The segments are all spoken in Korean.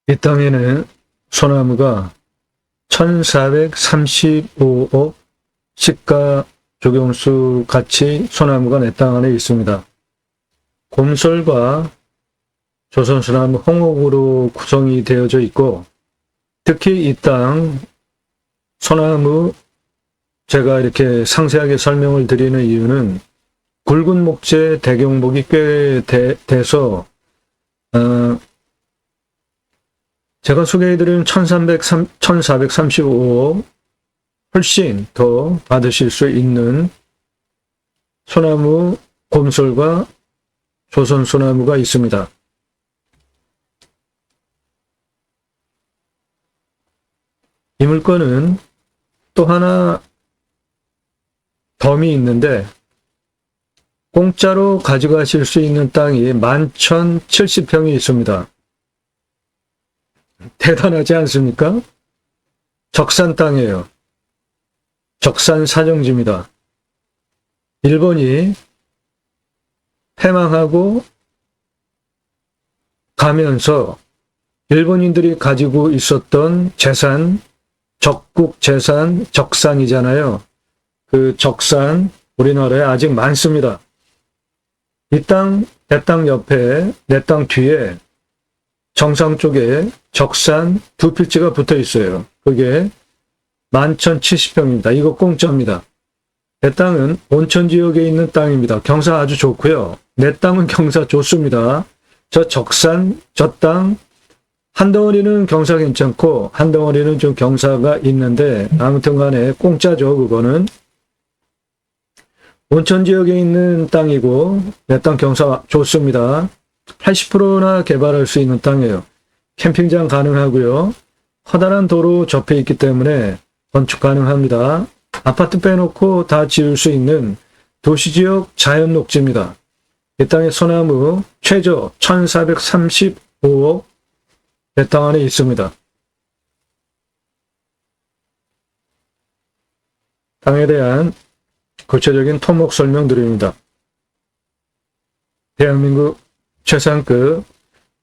이 땅에는 소나무가 1435억 시가 조경수 가치 소나무가 내 땅 안에 있습니다. 곰솔과 조선소나무 홍옥으로 구성이 되어져 있고, 특히 이 땅 소나무 제가 이렇게 상세하게 설명을 드리는 이유는 굵은 목재 대경목이 꽤 돼서 제가 소개해드린 1435억 훨씬 더 받으실 수 있는 소나무 곰솔과 조선소나무가 있습니다. 이 물건은 또 하나 덤이 있는데 공짜로 가져가실 수 있는 땅이 11,070평이 있습니다. 대단하지 않습니까? 적산 땅이에요. 적산 사정지입니다. 일본이 패망하고 가면서 일본인들이 가지고 있었던 재산, 적국 재산, 적산이잖아요. 그 적산 우리나라에 아직 많습니다. 이 땅, 내 땅 옆에, 내 땅 뒤에 정상 쪽에 적산 두 필지가 붙어 있어요. 그게 11,070평입니다. 이거 공짜입니다. 내 땅은 온천 지역에 있는 땅입니다. 경사 아주 좋고요. 내 땅은 경사 좋습니다. 저 적산, 저 땅, 한 덩어리는 경사 괜찮고 한 덩어리는 좀 경사가 있는데 아무튼 간에 공짜죠. 그거는. 온천 지역에 있는 땅이고 내 땅 경사 좋습니다. 80%나 개발할 수 있는 땅이에요. 캠핑장 가능하고요. 커다란 도로 접해 있기 때문에 건축 가능합니다. 아파트 빼놓고 다 지을 수 있는 도시지역 자연녹지입니다. 이 땅의 소나무 최저 1435억 내 땅 안에 있습니다. 땅에 대한 구체적인 토목 설명드립니다. 대한민국 최상급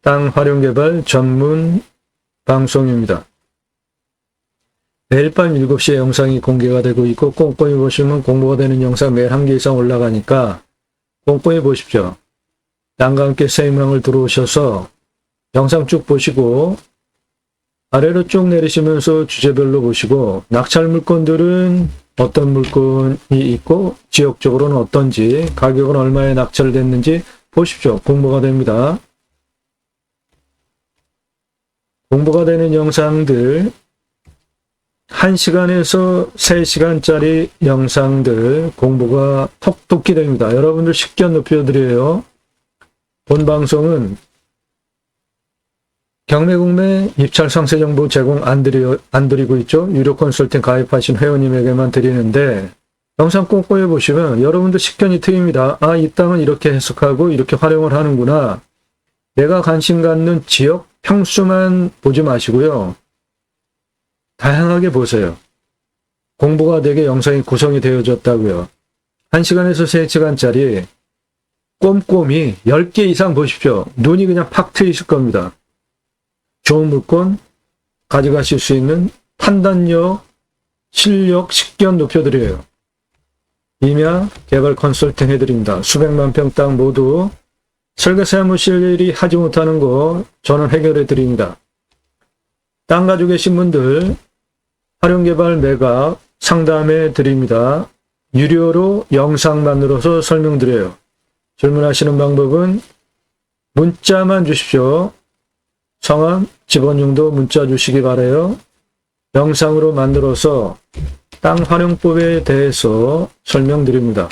땅 활용개발 전문 방송입니다. 매일 밤 7시에 영상이 공개가 되고 있고 꼼꼼히 보시면 공부가 되는 영상 매일 한 개 이상 올라가니까 꼼꼼히 보십시오. 땅과 함께 세임랑을 들어오셔서 영상 쭉 보시고 아래로 쭉 내리시면서 주제별로 보시고 낙찰 물건들은 어떤 물건이 있고 지역적으로는 어떤지 가격은 얼마에 낙찰됐는지 보십시오. 공부가 됩니다. 공부가 되는 영상들 1시간에서 3시간짜리 영상들 공부가 톡톡히 됩니다. 여러분들 식견 높여드려요. 본 방송은 경매국매 입찰 상세 정보 제공 안 드리고 있죠. 유료 컨설팅 가입하신 회원님에게만 드리는데 영상 꼼꼼히 보시면 여러분들 식견이 트입니다. 아, 이 땅은 이렇게 해석하고 이렇게 활용을 하는구나. 내가 관심 갖는 지역 평수만 보지 마시고요. 다양하게 보세요. 공부가 되게 영상이 구성이 되어졌다고요. 1시간에서 3시간짜리 꼼꼼히 10개 이상 보십시오. 눈이 그냥 팍 트이실 겁니다. 좋은 물건 가져가실 수 있는 판단력, 실력, 식견 높여드려요. 임야 개발 컨설팅 해드립니다. 수백만 평 땅 모두 설계 사무실이 하지 못하는 거 저는 해결해 드립니다. 땅 가지고 계신 분들 활용개발 매각 상담해 드립니다. 유료로 영상 만들어서 설명드려요. 질문하시는 방법은 문자만 주십시오. 성함, 집원용도 문자 주시기 바라요. 영상으로 만들어서 땅 활용법에 대해서 설명드립니다.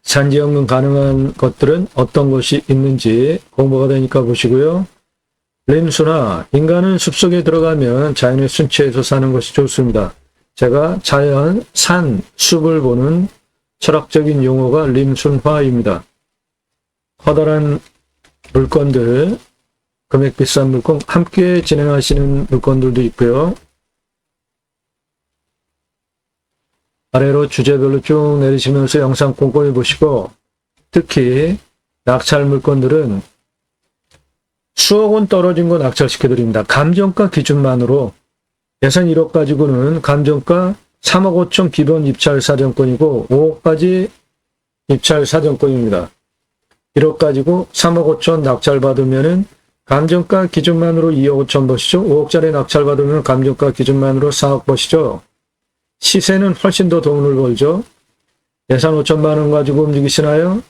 산지연금 가능한 것들은 어떤 것이 있는지 공부가 되니까 보시고요. 림수나 인간은 숲속에 들어가면 자연의 순치에서 사는 것이 좋습니다. 제가 자연, 산, 숲을 보는 철학적인 용어가 림순화입니다. 커다란 물건들, 금액 비싼 물건, 함께 진행하시는 물건들도 있고요. 아래로 주제별로 쭉 내리시면서 영상 꼼꼼히 보시고 특히 낙찰 물건들은 수억 원 떨어진 거 낙찰시켜드립니다. 감정가 기준만으로 예산 1억 가지고는 감정가 3억 5천 기본 입찰 사정권이고 5억까지 입찰 사정권입니다. 1억 가지고 3억 5천 낙찰 받으면은 감정가 기준만으로 2억 5천 버시죠. 5억짜리 낙찰 받으면 감정가 기준만으로 4억 버시죠. 시세는 훨씬 더 돈을 벌죠. 예산 5천만 원 가지고 움직이시나요?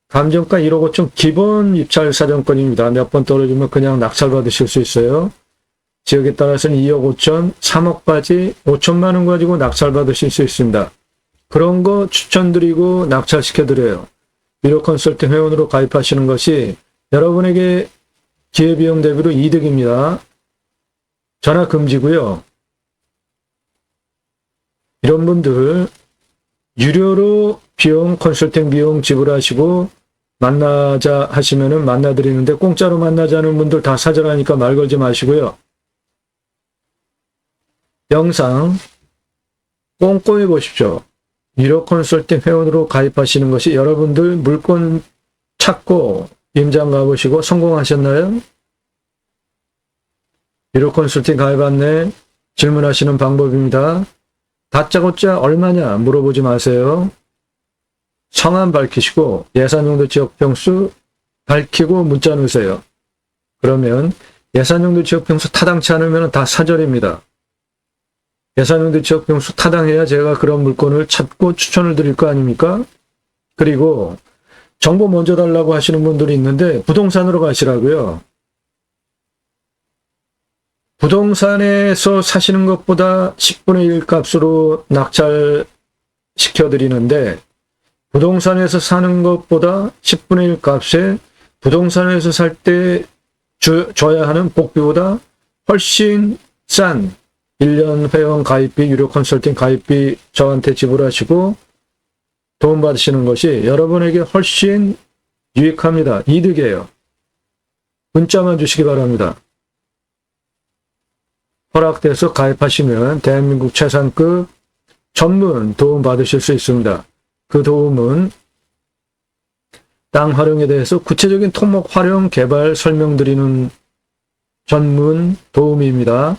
감정가 1억 5천 기본 입찰 사정권입니다. 몇 번 떨어지면 그냥 낙찰 받으실 수 있어요. 지역에 따라서는 2억 5천, 3억까지 5천만 원 가지고 낙찰 받으실 수 있습니다. 그런 거 추천드리고 낙찰시켜드려요. 유료 컨설팅 회원으로 가입하시는 것이 여러분에게 기회비용 대비로 이득입니다. 전화 금지고요. 이런 분들 유료로 비용, 컨설팅 비용 지불하시고 만나자 하시면은 만나드리는데 공짜로 만나자는 분들 다 사절하니까 말 걸지 마시고요. 영상 꼼꼼히 보십시오. 유료 컨설팅 회원으로 가입하시는 것이 여러분들 물건 찾고 임장 가보시고 성공하셨나요? 유료 컨설팅 가입 안내 질문하시는 방법입니다. 다짜고짜 얼마냐 물어보지 마세요. 성함 밝히시고 예산용도 지역평수 밝히고 문자 넣으세요. 그러면 예산용도 지역평수 타당치 않으면 다 사절입니다. 예산용도 지역평수 타당해야 제가 그런 물건을 찾고 추천을 드릴 거 아닙니까? 그리고 정보 먼저 달라고 하시는 분들이 있는데 부동산으로 가시라고요. 부동산에서 사시는 것보다 10분의 1 값으로 낙찰 시켜드리는데 부동산에서 사는 것보다 10분의 1 값에 부동산에서 살 때 줘야 하는 복비보다 훨씬 싼 1년 회원 가입비, 유료 컨설팅 가입비 저한테 지불하시고 도움받으시는 것이 여러분에게 훨씬 유익합니다. 이득이에요. 문자만 주시기 바랍니다. 허락돼서 가입하시면 대한민국 최상급 전문 도움 받으실 수 있습니다. 그 도움은 땅 활용에 대해서 구체적인 토목 활용 개발 설명드리는 전문 도움입니다.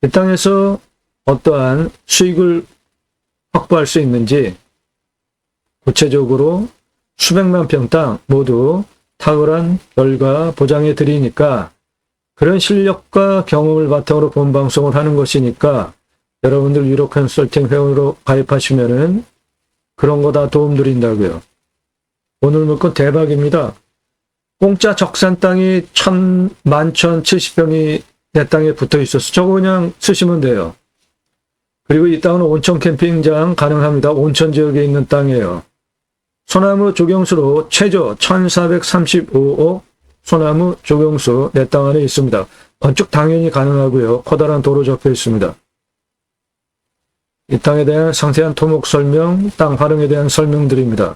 이 땅에서 어떠한 수익을 확보할 수 있는지 구체적으로 수백만 평 땅 모두 탁월한 결과 보장해 드리니까 그런 실력과 경험을 바탕으로 본 방송을 하는 것이니까 여러분들 유료 컨설팅 회원으로 가입하시면은 그런 거 다 도움 드린다고요. 오늘 물건 대박입니다. 공짜 적산 땅이 11,070평이 내 땅에 붙어 있어서 저거 그냥 쓰시면 돼요. 그리고 이 땅은 온천 캠핑장 가능합니다. 온천 지역에 있는 땅이에요. 소나무 조경수로 최저 1,435억 소나무 조경수 내 땅 안에 있습니다. 건축 당연히 가능하고요. 커다란 도로 적혀 있습니다. 이 땅에 대한 상세한 토목 설명, 땅 활용에 대한 설명드립니다.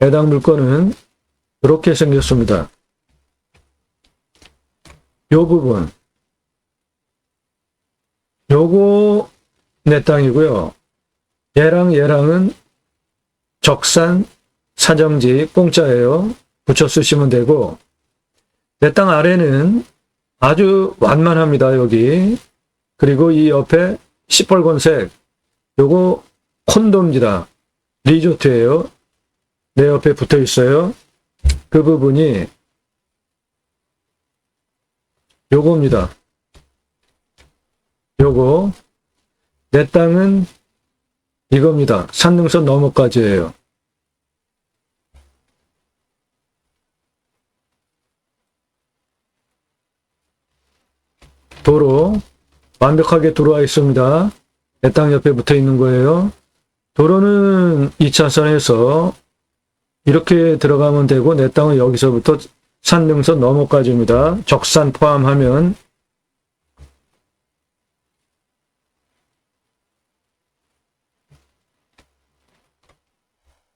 해당 물건은 이렇게 생겼습니다. 요 부분, 요거 내 땅이고요. 얘랑은 적산 사정지 공짜예요. 붙여 쓰시면 되고 내 땅 아래는 아주 완만합니다. 여기. 그리고 이 옆에 시뻘건색 요거 콘도입니다. 리조트예요. 내 옆에 붙어 있어요. 그 부분이 요겁니다. 요거 내 땅은 이겁니다. 산능선 너머까지예요. 도로 완벽하게 들어와 있습니다. 내 땅 옆에 붙어 있는 거예요. 도로는 2차선에서 이렇게 들어가면 되고 내 땅은 여기서부터 산능선 너머까지입니다. 적산 포함하면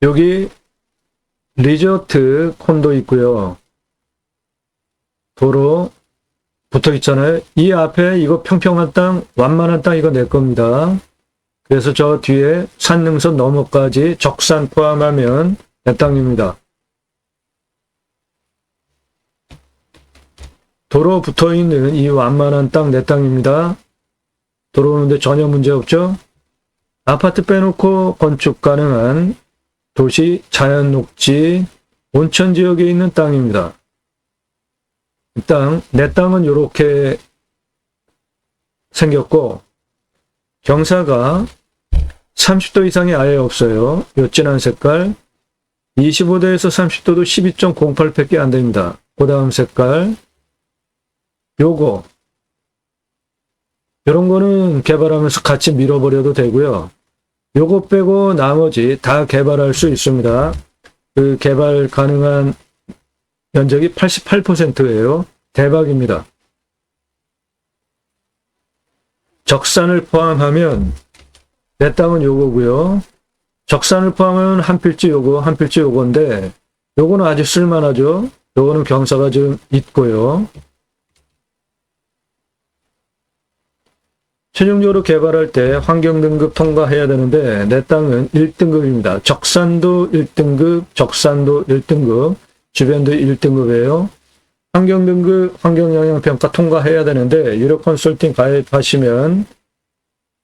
여기 리조트 콘도 있고요. 도로 붙어 있잖아요. 이 앞에 이거 평평한 땅, 완만한 땅 이거 내 겁니다. 그래서 저 뒤에 산능선 너머까지 적산 포함하면 내 땅입니다. 도로 붙어 있는 이 완만한 땅 내 땅입니다. 도로 오는데 전혀 문제 없죠? 아파트 빼놓고 건축 가능한 도시, 자연 녹지, 온천 지역에 있는 땅입니다. 이 땅, 내 땅은 이렇게 생겼고 경사가 30도 이상이 아예 없어요. 요 진한 색깔 25도에서 30도도 12.08밖에 안 됩니다. 그 다음 색깔 요거 이런 거는 개발하면서 같이 밀어버려도 되고요. 요거 빼고 나머지 다 개발할 수 있습니다. 그 개발 가능한 면적이 88%예요. 대박입니다. 적산을 포함하면 내 땅은 요거고요. 적산을 포함하면 한 필지 요거, 한 필지 요건데 요거는 아주 쓸만하죠. 요거는 경사가 좀 있고요. 최종적으로 개발할 때 환경등급 통과해야 되는데 내 땅은 1등급입니다. 적산도 1등급, 적산도 1등급, 주변도 1등급이에요. 환경등급, 환경영향평가 통과해야 되는데 유료 컨설팅 가입하시면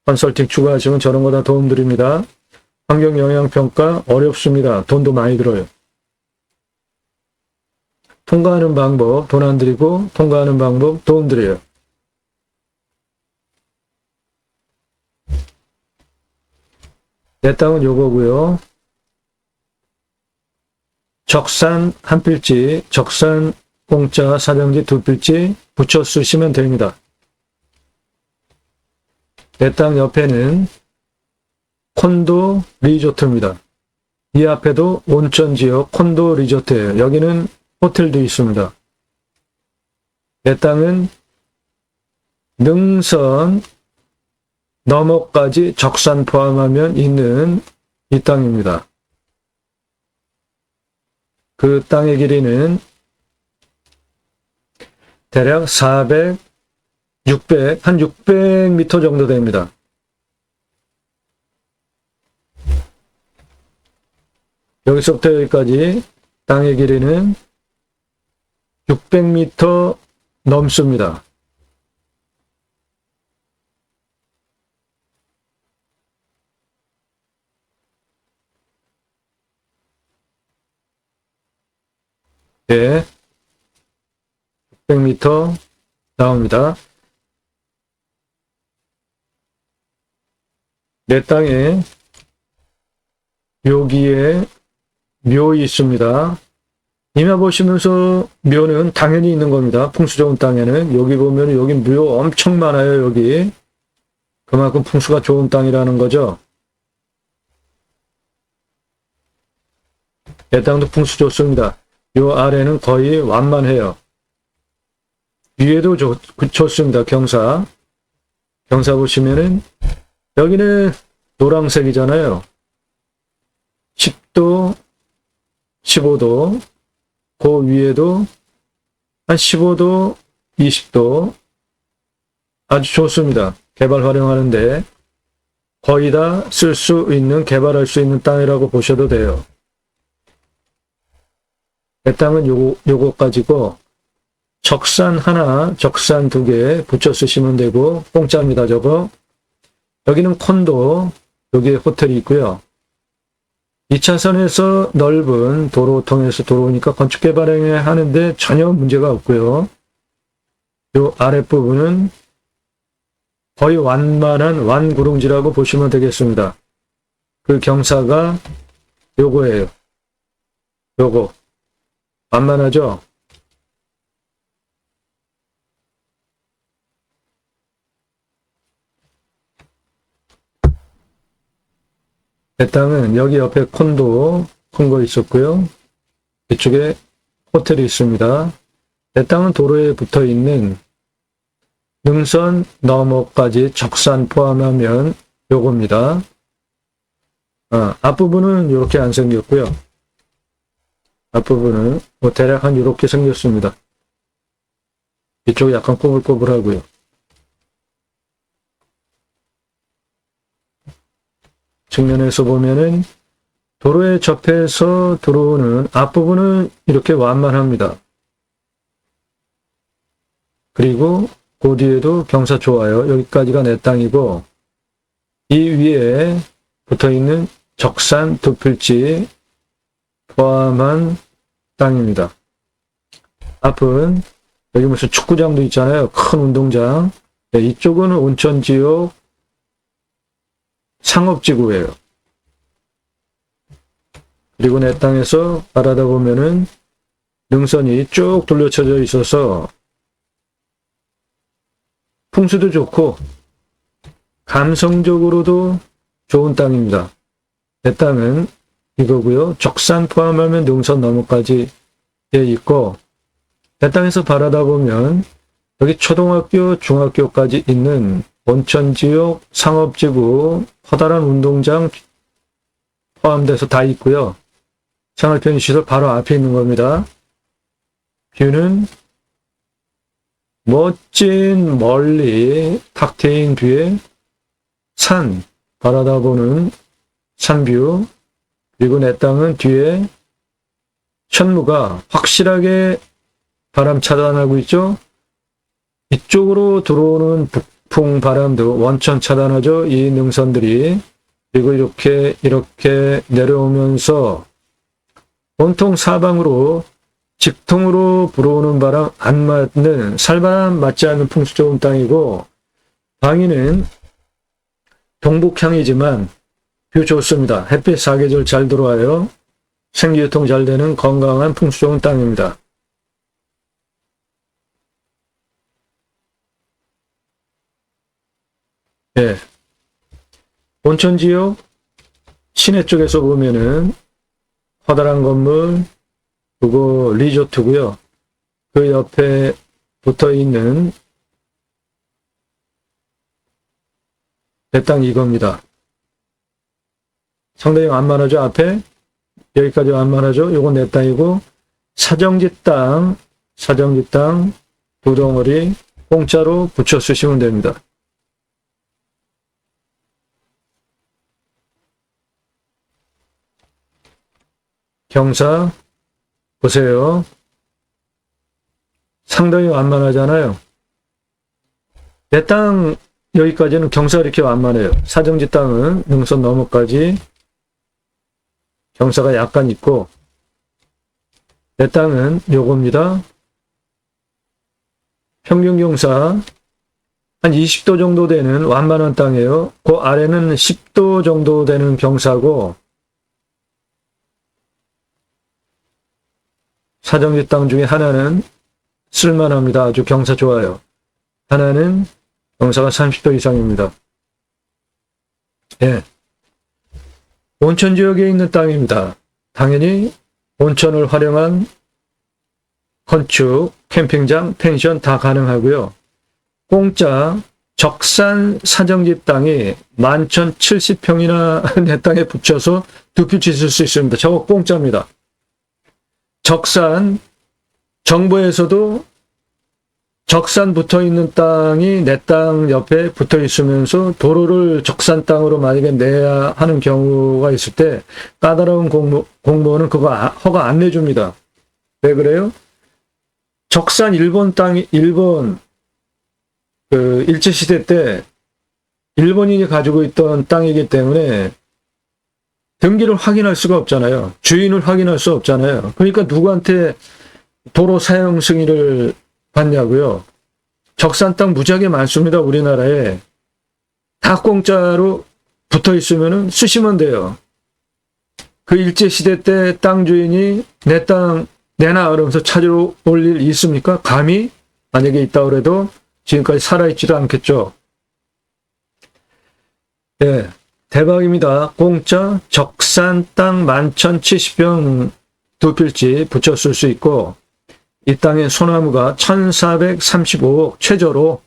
컨설팅 추가하시면 저런 거 다 도움드립니다. 환경영향평가 어렵습니다. 돈도 많이 들어요. 통과하는 방법 돈 안 들이고 통과하는 방법 도움 드려요. 내 땅은 요거고요. 적산 한 필지, 적산 공짜 사병지 두 필지 붙여 쓰시면 됩니다. 내 땅 옆에는 콘도 리조트입니다. 이 앞에도 온천지역 콘도 리조트예요. 여기는 호텔도 있습니다. 내 땅은 능선 너머까지 적산 포함하면 있는 이 땅입니다. 그 땅의 길이는 대략 400, 600, 한 600m 정도 됩니다. 여기서부터 여기까지 땅의 길이는 600m 넘습니다. 네, 600m 나옵니다. 내 땅에 묘기에 묘이 있습니다. 이마 보시면서 묘는 당연히 있는 겁니다. 풍수 좋은 땅에는. 여기 보면 여기 묘 엄청 많아요. 여기. 그만큼 풍수가 좋은 땅이라는 거죠. 내 땅도 풍수 좋습니다. 요 아래는 거의 완만해요. 위에도 좋습니다. 경사. 경사 보시면은 여기는 노란색이잖아요. 10도, 15도, 그 위에도 한 15도, 20도 아주 좋습니다. 개발 활용하는데 거의 다 쓸 수 있는, 개발할 수 있는 땅이라고 보셔도 돼요. 내 땅은 요거 가지고 적산 하나, 적산 두 개 붙여 쓰시면 되고 공짜입니다. 저거. 여기는 콘도, 여기에 호텔이 있고요. 2차선에서 넓은 도로 통해서 들어오니까 건축 개발행위 하는데 전혀 문제가 없고요. 요 아랫부분은 거의 완만한 완구릉지라고 보시면 되겠습니다. 그 경사가 요거예요. 요거. 완만하죠? 내 땅은 여기 옆에 콘도 큰 거 있었고요. 이쪽에 호텔이 있습니다. 내 땅은 도로에 붙어 있는 능선 너머까지 적산 포함하면 요겁니다. 앞부분은 이렇게 안 생겼고요. 앞부분은 뭐 대략 한 이렇게 생겼습니다. 이쪽이 약간 꼬불꼬불하고요. 측면에서 보면은 도로에 접해서 들어오는 앞부분은 이렇게 완만합니다. 그리고 그 뒤에도 경사 좋아요. 여기까지가 내 땅이고 이 위에 붙어있는 적산 두 필지 포함한 땅입니다. 앞은 여기 무슨 축구장도 있잖아요. 큰 운동장. 네, 이쪽은 온천지역 상업지구예요. 그리고 내 땅에서 바라다 보면은 능선이 쭉 둘러쳐져 있어서 풍수도 좋고 감성적으로도 좋은 땅입니다. 내 땅은 이거고요. 적산 포함하면 능선 너머까지 있고 내 땅에서 바라다 보면 여기 초등학교, 중학교까지 있는 온천지역, 상업지구, 커다란 운동장 포함돼서 다 있고요. 생활편의시설 바로 앞에 있는 겁니다. 뷰는 멋진 멀리 탁 트인 뷰에 산, 바라다 보는 산뷰, 그리고 내 땅은 뒤에 천무가 확실하게 바람 차단하고 있죠. 이쪽으로 들어오는 북풍 바람도 원천 차단하죠. 이 능선들이. 그리고 이렇게 내려오면서 온통 사방으로 직통으로 불어오는 바람 안 맞는 살바람 맞지 않는 풍수 좋은 땅이고 방위는 동북향이지만 뷰 좋습니다. 햇빛 사계절 잘 들어와요. 생기유통 잘 되는 건강한 풍수 좋은 땅입니다. 네. 온천지역 시내 쪽에서 보면은 커다란 건물, 그거 리조트고요. 그 옆에 붙어 있는 내 땅 이겁니다. 상당히 완만하죠. 앞에 여기까지 완만하죠. 요건 내 땅이고 사정지 땅 두 덩어리 공짜로 붙여 쓰시면 됩니다. 경사 보세요. 상당히 완만하잖아요. 내 땅 여기까지는 경사가 이렇게 완만해요. 사정지 땅은 능선 너머까지 경사가 약간 있고 내 땅은 요겁니다. 평균 경사 한 20도 정도 되는 완만한 땅이에요. 그 아래는 10도 정도 되는 경사고 사정지 땅 중에 하나는 쓸만합니다. 아주 경사 좋아요. 하나는 경사가 30도 이상입니다. 예. 온천 지역에 있는 땅입니다. 당연히 온천을 활용한 건축, 캠핑장, 펜션 다 가능하고요. 공짜 적산 사정지 땅이 11,070평이나 내 땅에 붙여서 두 필지 쓸 수 있습니다. 저거 공짜입니다. 적산, 정부에서도 적산 붙어 있는 땅이 내 땅 옆에 붙어 있으면서 도로를 적산 땅으로 만약에 내야 하는 경우가 있을 때 까다로운 공무원은 그거 허가 안 내줍니다. 왜 그래요? 적산 일본 땅이, 일제시대 때 일본인이 가지고 있던 땅이기 때문에 등기를 확인할 수가 없잖아요. 주인을 확인할 수 없잖아요. 그러니까 누구한테 도로 사용 승인을 받냐고요. 적산 땅 무지하게 많습니다. 우리나라에. 다 공짜로 붙어 있으면 쓰시면 돼요. 그 일제시대 때 땅 주인이 내 땅 내놔 그러면서 찾으러 올 일 있습니까? 감히 만약에 있다 그래도 지금까지 살아있지도 않겠죠. 예. 대박입니다. 공짜 적산 땅 11,070평 두 필지 붙여 쓸 수 있고 이 땅의 소나무가 1,435억 최저로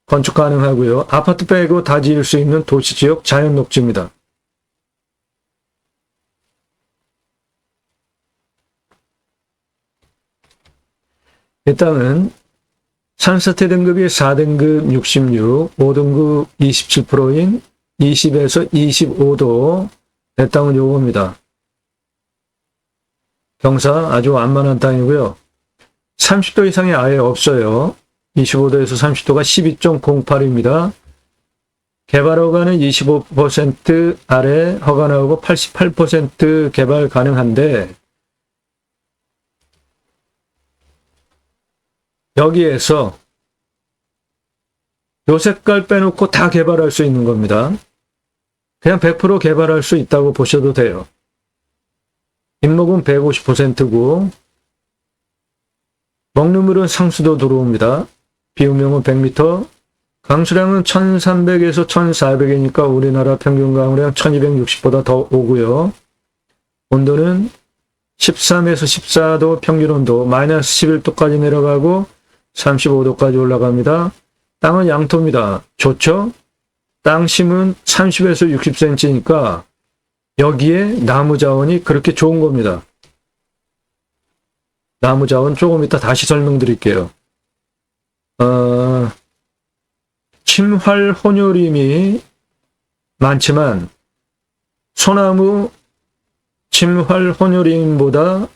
건축 가능하고요. 아파트 빼고 다 지을 수 있는 도시지역 자연녹지입니다. 이 땅은 산사태 등급이 4등급 66, 5등급 27%인 20에서 25도 내 땅은 요겁니다. 경사 아주 완만한 땅이고요. 30도 이상이 아예 없어요. 25도에서 30도가 12.08입니다. 개발 허가는 25% 아래 허가 나오고 88% 개발 가능한데, 여기에서 요 색깔 빼놓고 다 개발할 수 있는 겁니다. 그냥 100% 개발할 수 있다고 보셔도 돼요. 인목은 150%고 먹는 물은 상수도 들어옵니다. 비우명은 100m, 강수량은 1300에서 1400이니까 우리나라 평균 강우량 1260보다 더 오고요. 온도는 13에서 14도 평균 온도, 마이너스 11도까지 내려가고 35도까지 올라갑니다. 땅은 양토입니다. 좋죠? 땅심은 30에서 60cm니까 여기에 나무 자원이 그렇게 좋은 겁니다. 나무 자원 조금 이따 다시 설명드릴게요. 침활 혼요림이 많지만 소나무 침활 혼요림보다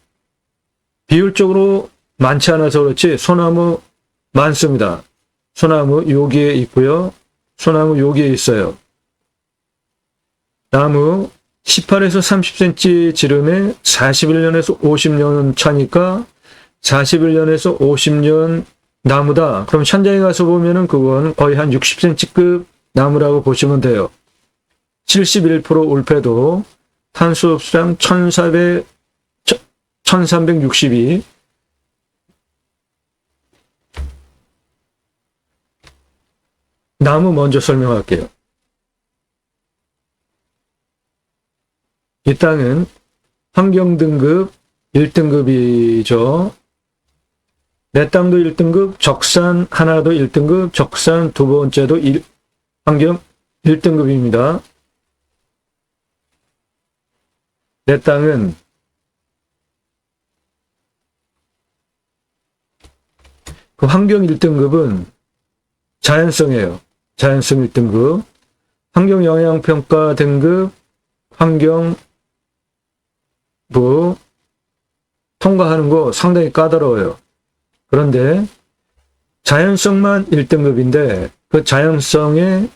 비율적으로 많지 않아서 그렇지 소나무 많습니다. 소나무 여기에 있고요. 소나무 여기에 있어요. 나무 18에서 30cm 지름에 41년에서 50년 차니까 41년에서 50년 나무다. 그럼 현장에 가서 보면은 그건 거의 한 60cm급 나무라고 보시면 돼요. 71% 올패도, 탄소 흡수량 1362. 나무 먼저 설명할게요. 이 땅은 환경등급 1등급이죠. 내 땅도 1등급, 적산 하나도 1등급, 적산 두 번째도 환경 1등급입니다. 내 땅은 그 환경 1등급은 자연성이에요. 자연성 1등급. 환경영향평가 등급, 환경부 통과하는 거 상당히 까다로워요. 그런데 자연성만 1등급인데 그 자연성의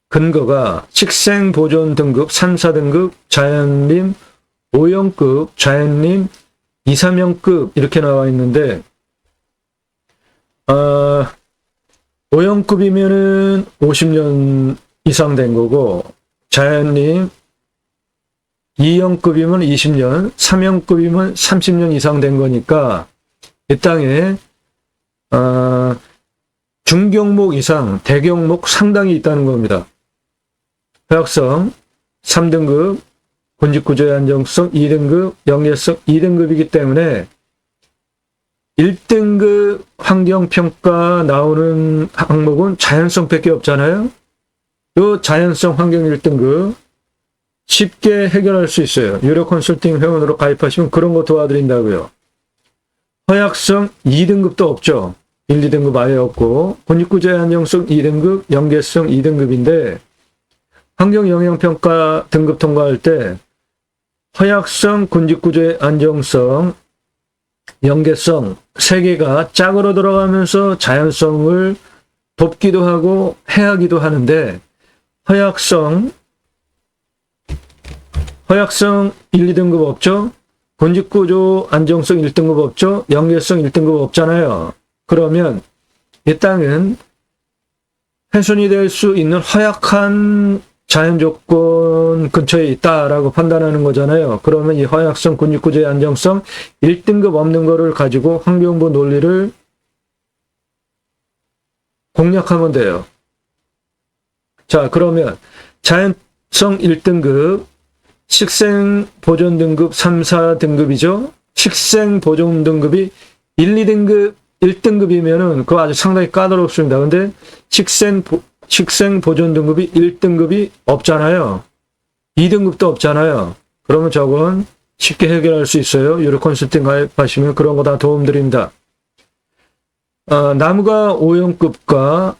근거가 식생보존 등급 3, 4등급, 자연림 5형급, 자연림 2, 3형급 이렇게 나와 있는데 5형급이면은 50년 이상 된 거고 자연림 2형급이면 20년, 3형급이면 30년 이상 된 거니까 이 땅에 중경목 이상, 대경목 상당히 있다는 겁니다. 허약성 3등급, 군집구조의 안정성 2등급, 영예성 2등급이기 때문에 1등급 환경평가 나오는 항목은 자연성밖에 없잖아요. 이 자연성 환경 1등급 쉽게 해결할 수 있어요. 유료 컨설팅 회원으로 가입하시면 그런 거 도와드린다고요. 허약성 2등급도 없죠. 1, 2등급 아예 없고 군집구조의 안정성 2등급, 연계성 2등급인데 환경영향평가 등급 통과할 때 허약성, 군집구조의 안정성, 연계성 3개가 짝으로 들어가면서 자연성을 돕기도 하고 해하기도 하는데 허약성 1, 2등급 없죠? 군집구조 안정성 1등급 없죠? 연계성 1등급 없잖아요. 그러면 이 땅은 훼손이 될 수 있는 허약한 자연조건 근처에 있다라고 판단하는 거잖아요. 그러면 이 허약성, 군집구조의 안정성 1등급 없는 거를 가지고 환경부 논리를 공략하면 돼요. 자, 그러면 자연성 1등급, 식생보존 등급 3, 4등급이죠. 식생보존 등급이 1, 2등급, 1등급이면은 그거 아주 상당히 까다롭습니다. 근데 식생보존 등급이 1등급이 없잖아요. 2등급도 없잖아요. 그러면 저건 쉽게 해결할 수 있어요. 유료 컨설팅 가입하시면 그런 거 다 도움드립니다. 나무가 5형급과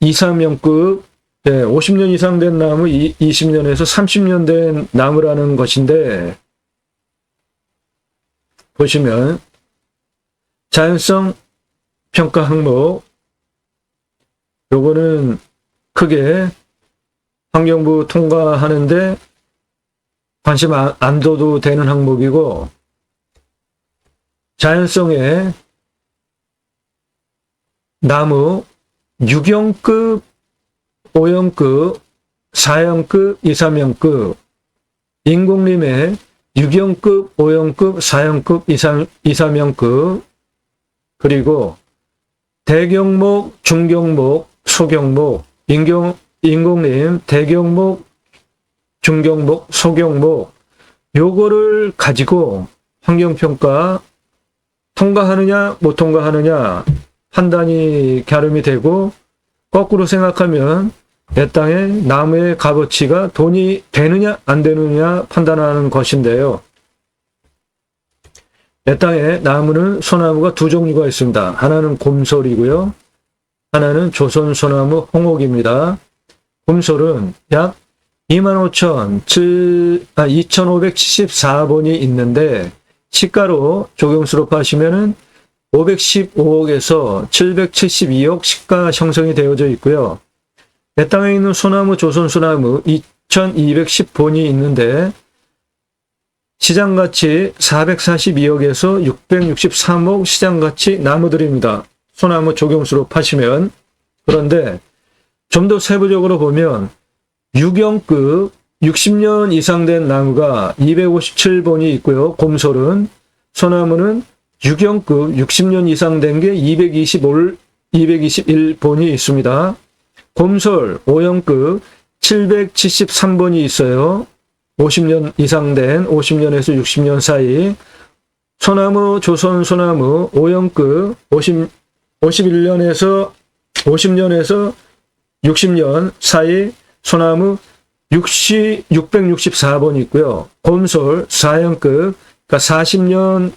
2, 3형급, 50년 이상 된 나무 20년에서 30년 된 나무라는 것인데, 보시면 자연성 평가 항목, 요거는 크게 환경부 통과하는데 관심 안 둬도 되는 항목이고, 자연성의 나무 6형급, 5형급, 4형급, 2, 3형급, 인공림의 6형급, 5형급, 4형급, 2, 3형급, 그리고 대경목, 중경목, 소경목, 인공림, 대경목, 중경목, 소경목, 요거를 가지고 환경평가 통과하느냐 못 통과하느냐 판단이 갸름이 되고, 거꾸로 생각하면 내 땅의 나무의 값어치가 돈이 되느냐 안 되느냐 판단하는 것인데요. 내 땅에 나무는 소나무가 두 종류가 있습니다. 하나는 곰솔이고요. 하나는 조선소나무 홍옥입니다. 곰솔은 약 2574번이 있는데, 시가로 조경수로 파시면은 515억에서 772억 시가 형성이 되어져 있고요. 내 땅에 있는 소나무, 조선소나무 2210본이 있는데, 시장가치 442억에서 663억 시장가치 나무들입니다. 소나무 조경수로 파시면. 그런데 좀 더 세부적으로 보면 6형급 60년 이상 된 나무가 257본이 있고요. 곰솔은, 소나무는 6형급 60년 이상 된 게 221본이 있습니다. 곰솔 5형급 773번이 있어요. 50년 이상 된 50년에서 60년 사이. 소나무, 조선 소나무 5형급 50년에서 60년 사이 소나무 664번이 있고요. 곰솔 4형급, 그러니까 40년,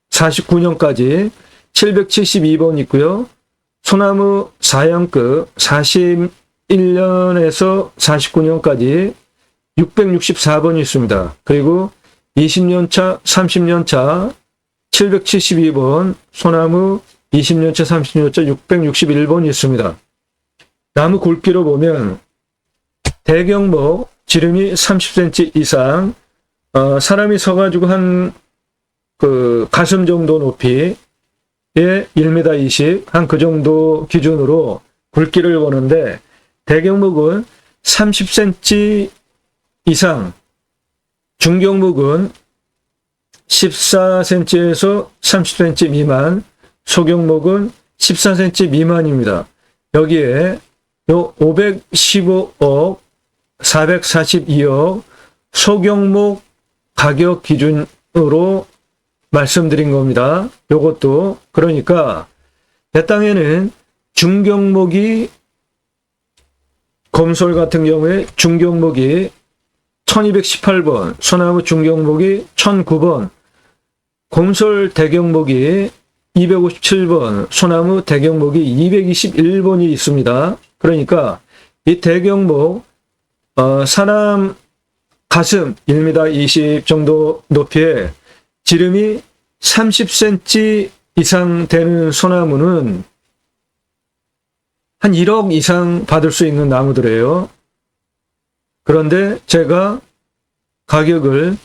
49년까지 772번 있고요. 소나무 4형급 41년에서 49년까지 664번이 있습니다. 그리고 20년차, 30년차 772번, 소나무 20년차, 30년차 661번이 있습니다. 나무 굵기로 보면 대경목 지름이 30cm 이상, 사람이 서가지고 한 가슴 정도 높이에 1m 20, 한 그 정도 기준으로 굵기를 보는데, 대경목은 30cm 이상, 중경목은 14cm에서 30cm 미만, 소경목은 14cm 미만입니다. 여기에 요 515억, 442억 소경목 가격 기준으로 말씀드린 겁니다. 요것도 그러니까 내 땅에는 중경목이, 곰솔 같은 경우에 중경목이 1218번, 소나무 중경목이 1009번, 곰솔 대경목이 257번, 소나무 대경목이 221번이 있습니다. 그러니까 이 대경목, 사람 가슴 1m 20 정도 높이에 지름이 30cm 이상 되는 소나무는 한 1억 이상 받을 수 있는 나무들이에요. 그런데 제가 가격을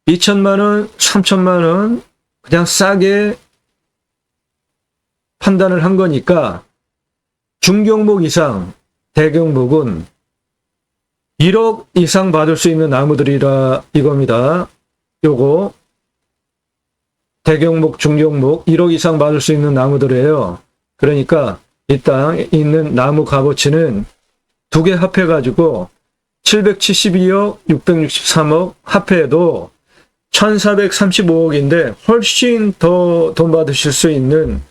2천만 원, 3천만 원 그냥 싸게 판단을 한 거니까, 중경목 이상, 대경목은 1억 이상 받을 수 있는 나무들이라 이겁니다. 요거 대경목, 중경목 1억 이상 받을 수 있는 나무들이에요. 그러니까 이 땅에 있는 나무 값어치는 두 개 합해가지고 772억, 663억 합해도 1435억인데 훨씬 더 돈 받으실 수 있는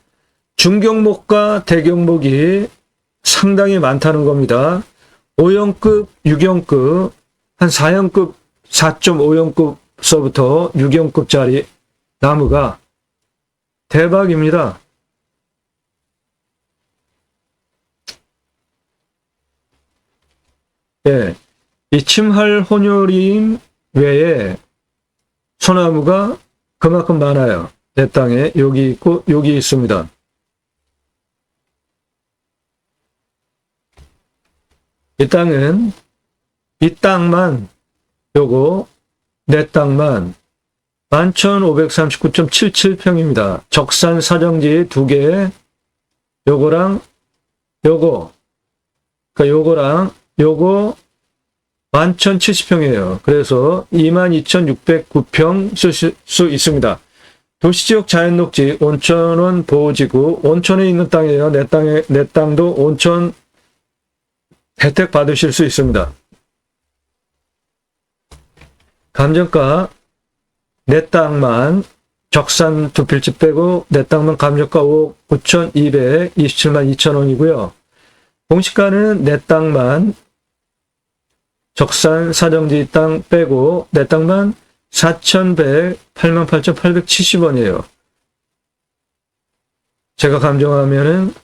중경목과 대경목이 상당히 많다는 겁니다. 5형급, 6형급, 한 4형급, 4.5형급서부터 6형급짜리 나무가 대박입니다. 예, 이 침할 혼혈임 외에 소나무가 그만큼 많아요. 내 땅에 여기 있고 여기 있습니다. 이 땅은 이 땅만 요거 내 땅만 11,539.77평입니다. 적산 사정지 2개 요거랑 요거 그러니까 요거랑 요거 11,070평이에요. 그래서 22,609평 쓸 수 있습니다. 도시지역 자연녹지 온천원 보호지구 온천에 있는 땅이에요. 내 땅도 온천 혜택 받으실 수 있습니다. 감정가 내 땅만 적산 2필지 빼고 내 땅만 감정가 5억 9,227만 2천원이고요. 공시가는 내 땅만 적산 사정지 땅 빼고 내 땅만 4,108만 8,870원이에요. 제가 감정하면은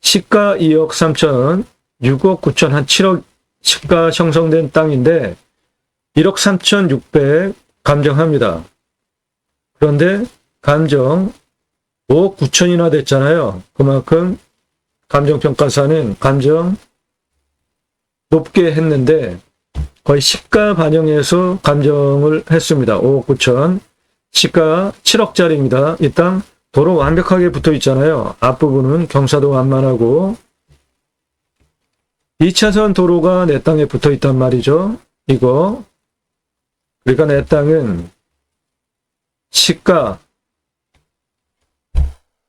시가 2억 3천, 6억 9천, 한 7억 시가 형성된 땅인데 1억 3,600 감정합니다. 그런데 감정 5억 9천이나 됐잖아요. 그만큼 감정평가사는 감정 높게 했는데 거의 시가 반영해서 감정을 했습니다. 5억 9천. 시가 7억짜리입니다. 이 땅 도로 완벽하게 붙어 있잖아요. 앞부분은 경사도 완만하고 2차선 도로가 내 땅에 붙어 있단 말이죠. 이거. 그러니까 내 땅은 시가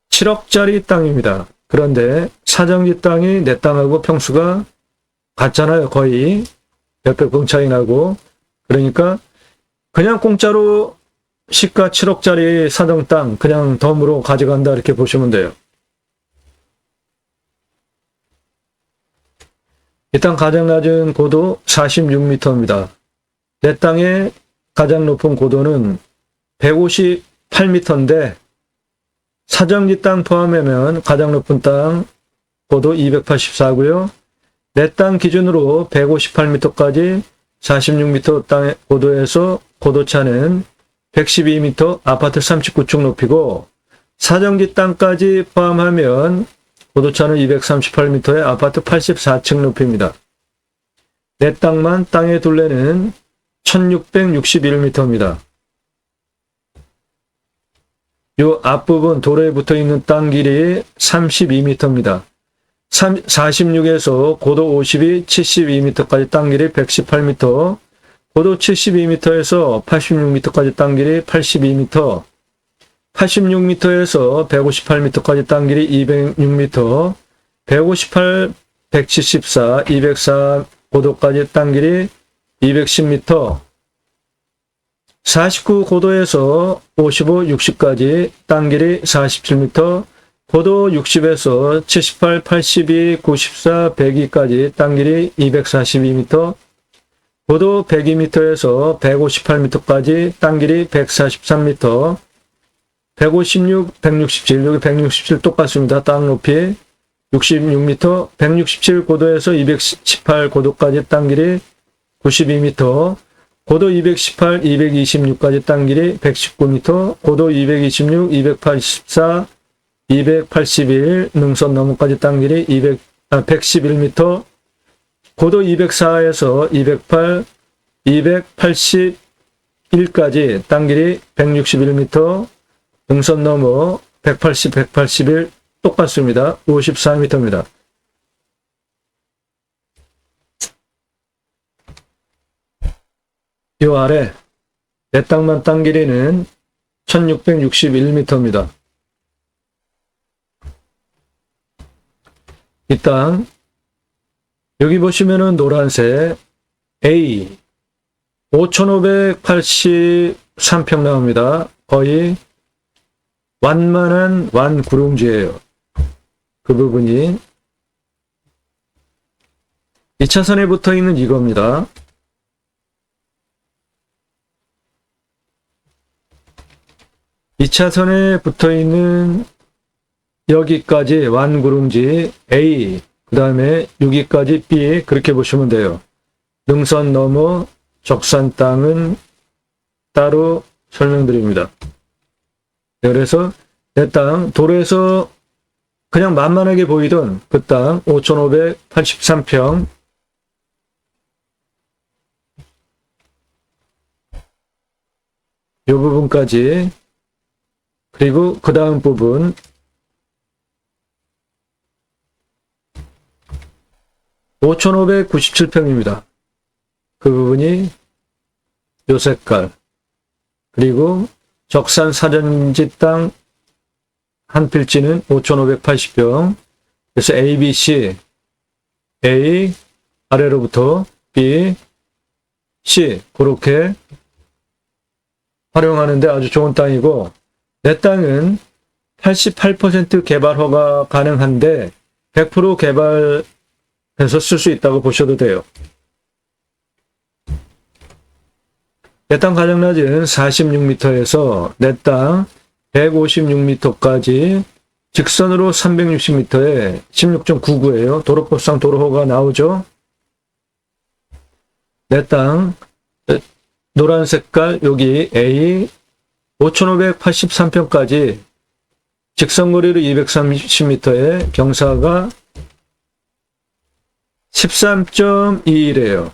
7억짜리 땅입니다. 그런데 사정지 땅이 내 땅하고 평수가 같잖아요. 거의 몇백 평 차이 나고. 그러니까 그냥 공짜로 시가 7억짜리 사정 땅 그냥 덤으로 가져간다 이렇게 보시면 돼요. 이 땅 가장 낮은 고도 46m입니다. 내 땅의 가장 높은 고도는 158m인데 사정지 땅 포함하면 가장 높은 땅 고도 284고요. 내 땅 기준으로 158m까지 46m 땅의 고도에서 고도차는 112m 아파트 39층 높이고 사정지 땅까지 포함하면 고도차는 238m의 아파트 84층 높이입니다. 내 땅만 땅의 둘레는 1661m입니다. 이 앞부분 도로에 붙어 있는 땅 길이 32m입니다. 46에서 고도 50이 72m까지 땅 길이 118m, 고도 72m에서 86m까지 땅 길이 82m, 86m에서 158m까지 땅 길이 206m, 158, 174, 204 고도까지 땅 길이 210m, 49 고도에서 55, 60까지 땅 길이 47m, 고도 60에서 78, 82, 94, 102까지 땅 길이 242m, 고도 102m에서 158m까지 땅 길이 143m, 156, 167, 여기 167 똑같습니다. 땅 높이 66m, 167 고도에서 218 고도까지 땅 길이 92m, 고도 218, 226까지 땅 길이 119m, 고도 226, 284, 281 능선 너머까지 땅 길이 111m, 고도 204에서 208, 281까지 땅 길이 161m, 능선 너머 180, 181 똑같습니다. 54m입니다. 이 아래 내 땅만 땅 길이는 1661m입니다. 이 땅 여기 보시면은 노란색 A 5,583평 나옵니다. 거의 완만한 완구릉지예요. 그 부분이 2차선에 붙어 있는 이겁니다. 이 차선에 붙어 있는 여기까지 완구릉지 A, 그 다음에 여기까지 B, 그렇게 보시면 돼요. 능선 넘어 적산 땅은 따로 설명드립니다. 그래서 내 땅 도로에서 그냥 만만하게 보이던 그 땅 5,583평 이 부분까지, 그리고 그 다음 부분 5,597평입니다. 그 부분이 요 색깔, 그리고 적산 사전지 땅 한 필지는 5,580평. 그래서 A, B, C, A 아래로부터 B, C 그렇게 활용하는데 아주 좋은 땅이고, 내 땅은 88% 개발 허가 가능한데 100% 개발해서 쓸 수 있다고 보셔도 돼요. 내 땅 가장 낮은 46m에서 내 땅 156m까지 직선으로 360m에 16.99예요. 도로법상 도로허가 나오죠. 내 땅 노란 색깔 여기 A 5,583평까지 직선거리로 230m에 경사가 13.21이에요.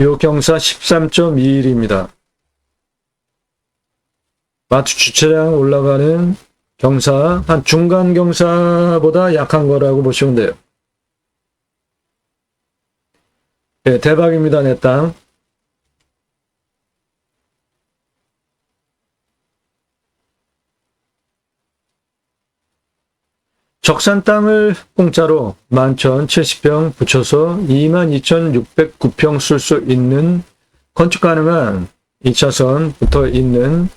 요 경사 13.21입니다. 마트 주차장 올라가는 경사, 한 중간 경사보다 약한 거라고 보시면 돼요. 네, 대박입니다, 내 땅. 적산 땅을 공짜로 11,070평 붙여서 22,609평 쓸 수 있는 건축 가능한 2차선 붙어 있는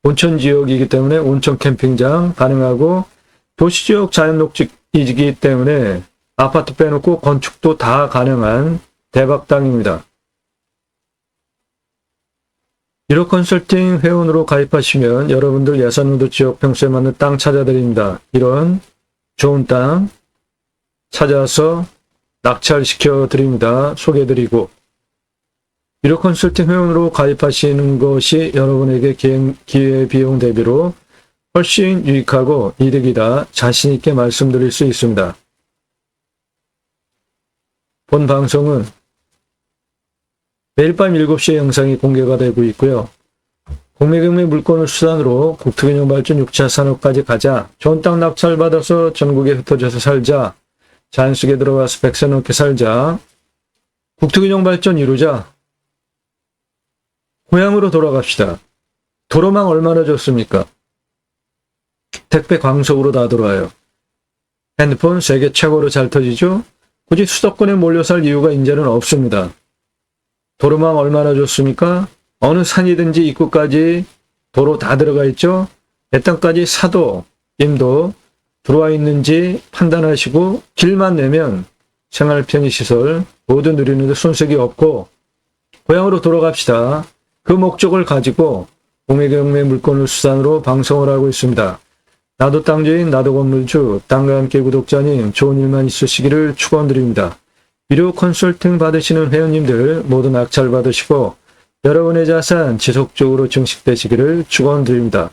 온천 지역이기 때문에 온천 캠핑장 가능하고, 도시지역 자연녹지이기 때문에 아파트 빼놓고 건축도 다 가능한 대박 땅입니다. 유로 컨설팅 회원으로 가입하시면 여러분들 예산무도 지역 평수에 맞는 땅 찾아드립니다. 이런 좋은 땅 찾아서 낙찰시켜 드립니다. 소개해 드리고, 유료 컨설팅 회원으로 가입하시는 것이 여러분에게 기회비용 대비로 훨씬 유익하고 이득이다 자신있게 말씀드릴 수 있습니다. 본 방송은 매일 밤 7시에 영상이 공개가 되고 있고요. 공매경매 물건을 수단으로 국토균형 발전 6차 산업까지 가자, 좋은 땅 낙찰받아서 전국에 흩어져서 살자, 자연 속에 들어가서 100세 넘게 살자, 국토균형 발전 이루자, 고향으로 돌아갑시다. 도로망 얼마나 좋습니까? 택배 광속으로 다 들어와요. 핸드폰 세계 최고로 잘 터지죠? 굳이 수도권에 몰려 살 이유가 이제는 없습니다. 도로망 얼마나 좋습니까? 어느 산이든지 입구까지 도로 다 들어가 있죠? 내 땅까지 사도, 임도 들어와 있는지 판단하시고 길만 내면 생활 편의시설 모두 누리는데 손색이 없고 고향으로 돌아갑시다. 그 목적을 가지고 공매경매 물건을 수단으로 방송을 하고 있습니다. 나도 땅주인, 나도 건물주, 땅과 함께 구독자님 좋은 일만 있으시기를 축원드립니다. 유료 컨설팅 받으시는 회원님들 모두 낙찰 받으시고 여러분의 자산 지속적으로 증식되시기를 축원드립니다.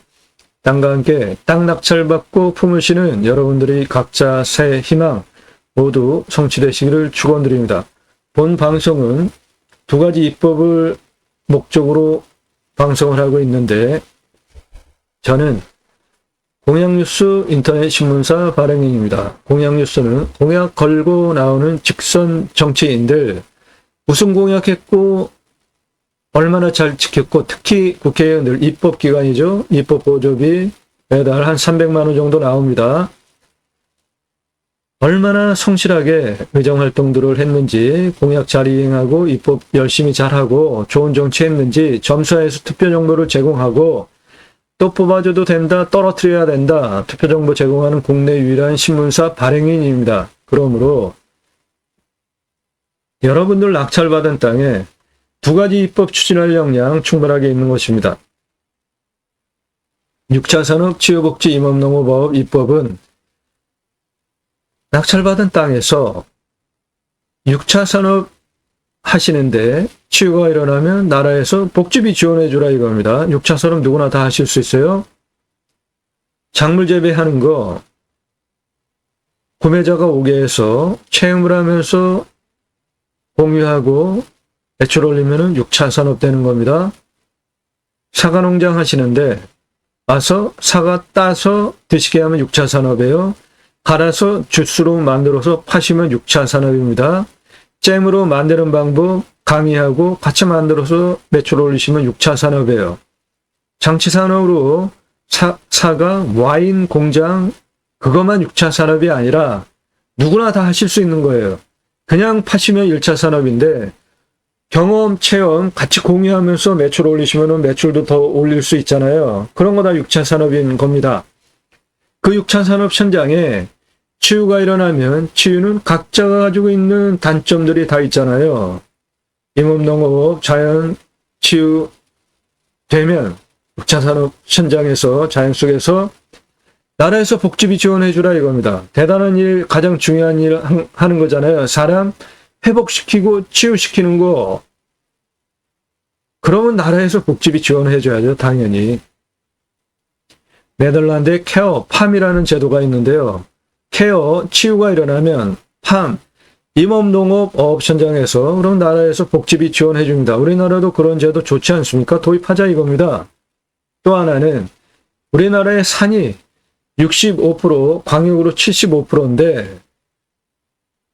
땅과 함께 땅 낙찰받고 품으시는 여러분들의 각자 새 희망 모두 성취되시기를 축원드립니다. 본 방송은 두 가지 입법을 목적으로 방송을 하고 있는데, 저는 공약뉴스 인터넷 신문사 발행인입니다. 공약뉴스는 공약 걸고 나오는 직선 정치인들 무슨 공약했고 얼마나 잘 지켰고, 특히 국회의원들 입법기관이죠. 입법보조비 매달 한 300만 원 정도 나옵니다. 얼마나 성실하게 의정활동들을 했는지, 공약 잘 이행하고 입법 열심히 잘하고 좋은 정치했는지 점수해서 투표 정보를 제공하고, 또 뽑아줘도 된다, 떨어뜨려야 된다, 투표 정보 제공하는 국내 유일한 신문사 발행인입니다. 그러므로 여러분들 낙찰받은 땅에 두 가지 입법 추진할 역량 충분하게 있는 것입니다. 6차 산업 치유복지 임업농업법 입법은 낙찰받은 땅에서 6차 산업 하시는데 치유가 일어나면 나라에서 복지비 지원해 주라 이겁니다. 6차 산업 누구나 다 하실 수 있어요. 작물 재배하는 거 구매자가 오게 해서 체험을 하면서 공유하고 매출 올리면은 6차 산업 되는 겁니다. 사과 농장 하시는데 와서 사과 따서 드시게 하면 6차 산업이에요. 갈아서 주스로 만들어서 파시면 6차 산업입니다. 잼으로 만드는 방법 강의하고 같이 만들어서 매출 올리시면 6차 산업이에요. 장치 산업으로 사과, 와인 공장 그것만 6차 산업이 아니라 누구나 다 하실 수 있는 거예요. 그냥 파시면 1차 산업인데 경험, 체험 같이 공유하면서 매출 올리시면 매출도 더 올릴 수 있잖아요. 그런 거 다 6차 산업인 겁니다. 그 6차 산업 현장에 치유가 일어나면 치유는 각자가 가지고 있는 단점들이 다 있잖아요. 임업농업, 자연 치유 되면 6차 산업 현장에서 자연 속에서 나라에서 복지비 지원해 주라 이겁니다. 대단한 일, 가장 중요한 일 하는 거잖아요. 사람 회복시키고 치유시키는 거. 그러면 나라에서 복지비 지원해 줘야죠. 당연히. 네덜란드에 케어, 팜이라는 제도가 있는데요. 케어, 치유가 일어나면 팜, 임업농업 어업 현장에서 그럼 나라에서 복지비 지원해 줍니다. 우리나라도 그런 제도 좋지 않습니까? 도입하자 이겁니다. 또 하나는 우리나라의 산이 65%, 광역으로 75%인데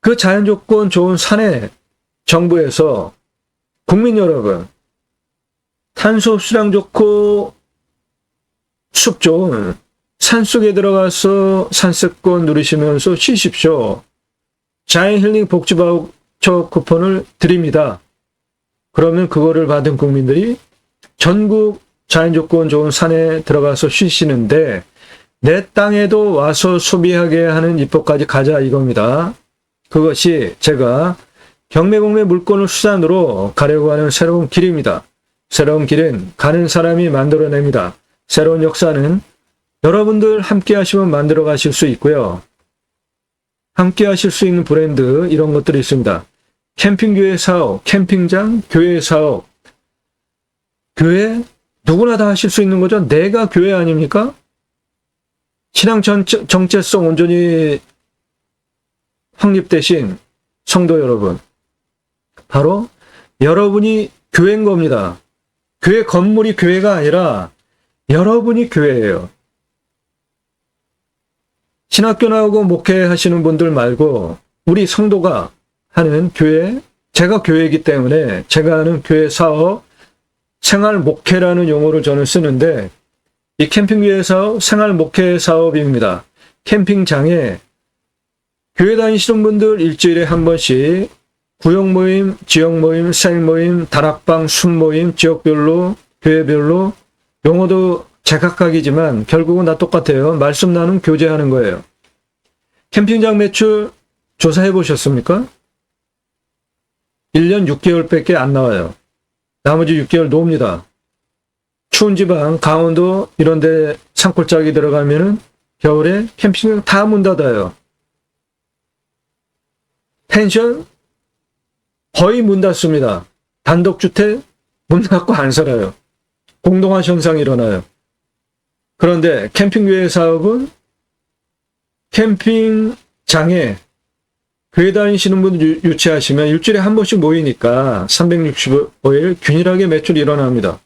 그 자연 조건 좋은 산에 정부에서 국민 여러분 탄소 흡수량 좋고 숲 좋은 산속에 들어가서 산세권 누리시면서 쉬십시오. 자연 힐링 복지 바우처 쿠폰을 드립니다. 그러면 그거를 받은 국민들이 전국 자연 조건 좋은 산에 들어가서 쉬시는데 내 땅에도 와서 소비하게 하는 입법까지 가자 이겁니다. 그것이 제가 경매공매 물권을 수단으로 가려고 하는 새로운 길입니다. 새로운 길은 가는 사람이 만들어냅니다. 새로운 역사는 여러분들 함께 하시면 만들어 가실 수 있고요. 함께 하실 수 있는 브랜드 이런 것들이 있습니다. 캠핑교회 사업, 캠핑장, 교회 사업. 교회 누구나 다 하실 수 있는 거죠. 내가 교회 아닙니까? 신앙 정체성 온전히 확립되신 성도 여러분. 바로 여러분이 교회인 겁니다. 교회 건물이 교회가 아니라 여러분이 교회예요. 신학교 나오고 목회하시는 분들 말고 우리 성도가 하는 교회, 제가 교회이기 때문에 제가 하는 교회 사업, 생활 목회라는 용어를 저는 쓰는데 이 캠핑교회 사업, 생활 목회 사업입니다. 캠핑장에 교회 다니시는 분들 일주일에 한 번씩 구역 모임, 지역 모임, 셀 모임, 다락방, 숲 모임, 지역별로, 교회별로 용어도 제각각이지만 결국은 다 똑같아요. 말씀 나눔 교제하는 거예요. 캠핑장 매출 조사해 보셨습니까? 1년 6개월밖에 안 나와요. 나머지 6개월 노입니다. 추운 지방, 강원도 이런 데 산골짜기 들어가면은 겨울에 캠핑장 다 문 닫아요. 펜션 거의 문 닫습니다. 단독주택 문 닫고 안 살아요. 공동화 현상이 일어나요. 그런데 캠핑교회 사업은 캠핑장에 교회 다니시는 분들 유치하시면 일주일에 한 번씩 모이니까 365일 균일하게 매출이 일어납니다.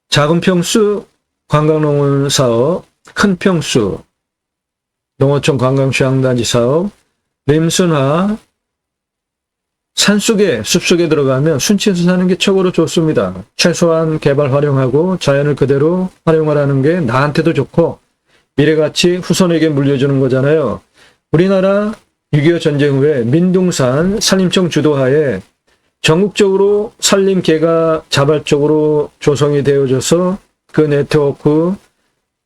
작은 평수 관광농원 사업, 큰 평수 농어촌 관광휴양단지 사업, 림순화 산속에 숲속에 들어가면 순치에서 사는 게 최고로 좋습니다. 최소한 개발 활용하고 자연을 그대로 활용하라는 게 나한테도 좋고 미래가치 후손에게 물려주는 거잖아요. 우리나라 6.25 전쟁 후에 민둥산 산림청 주도하에 전국적으로 산림개가 자발적으로 조성이 되어져서 그 네트워크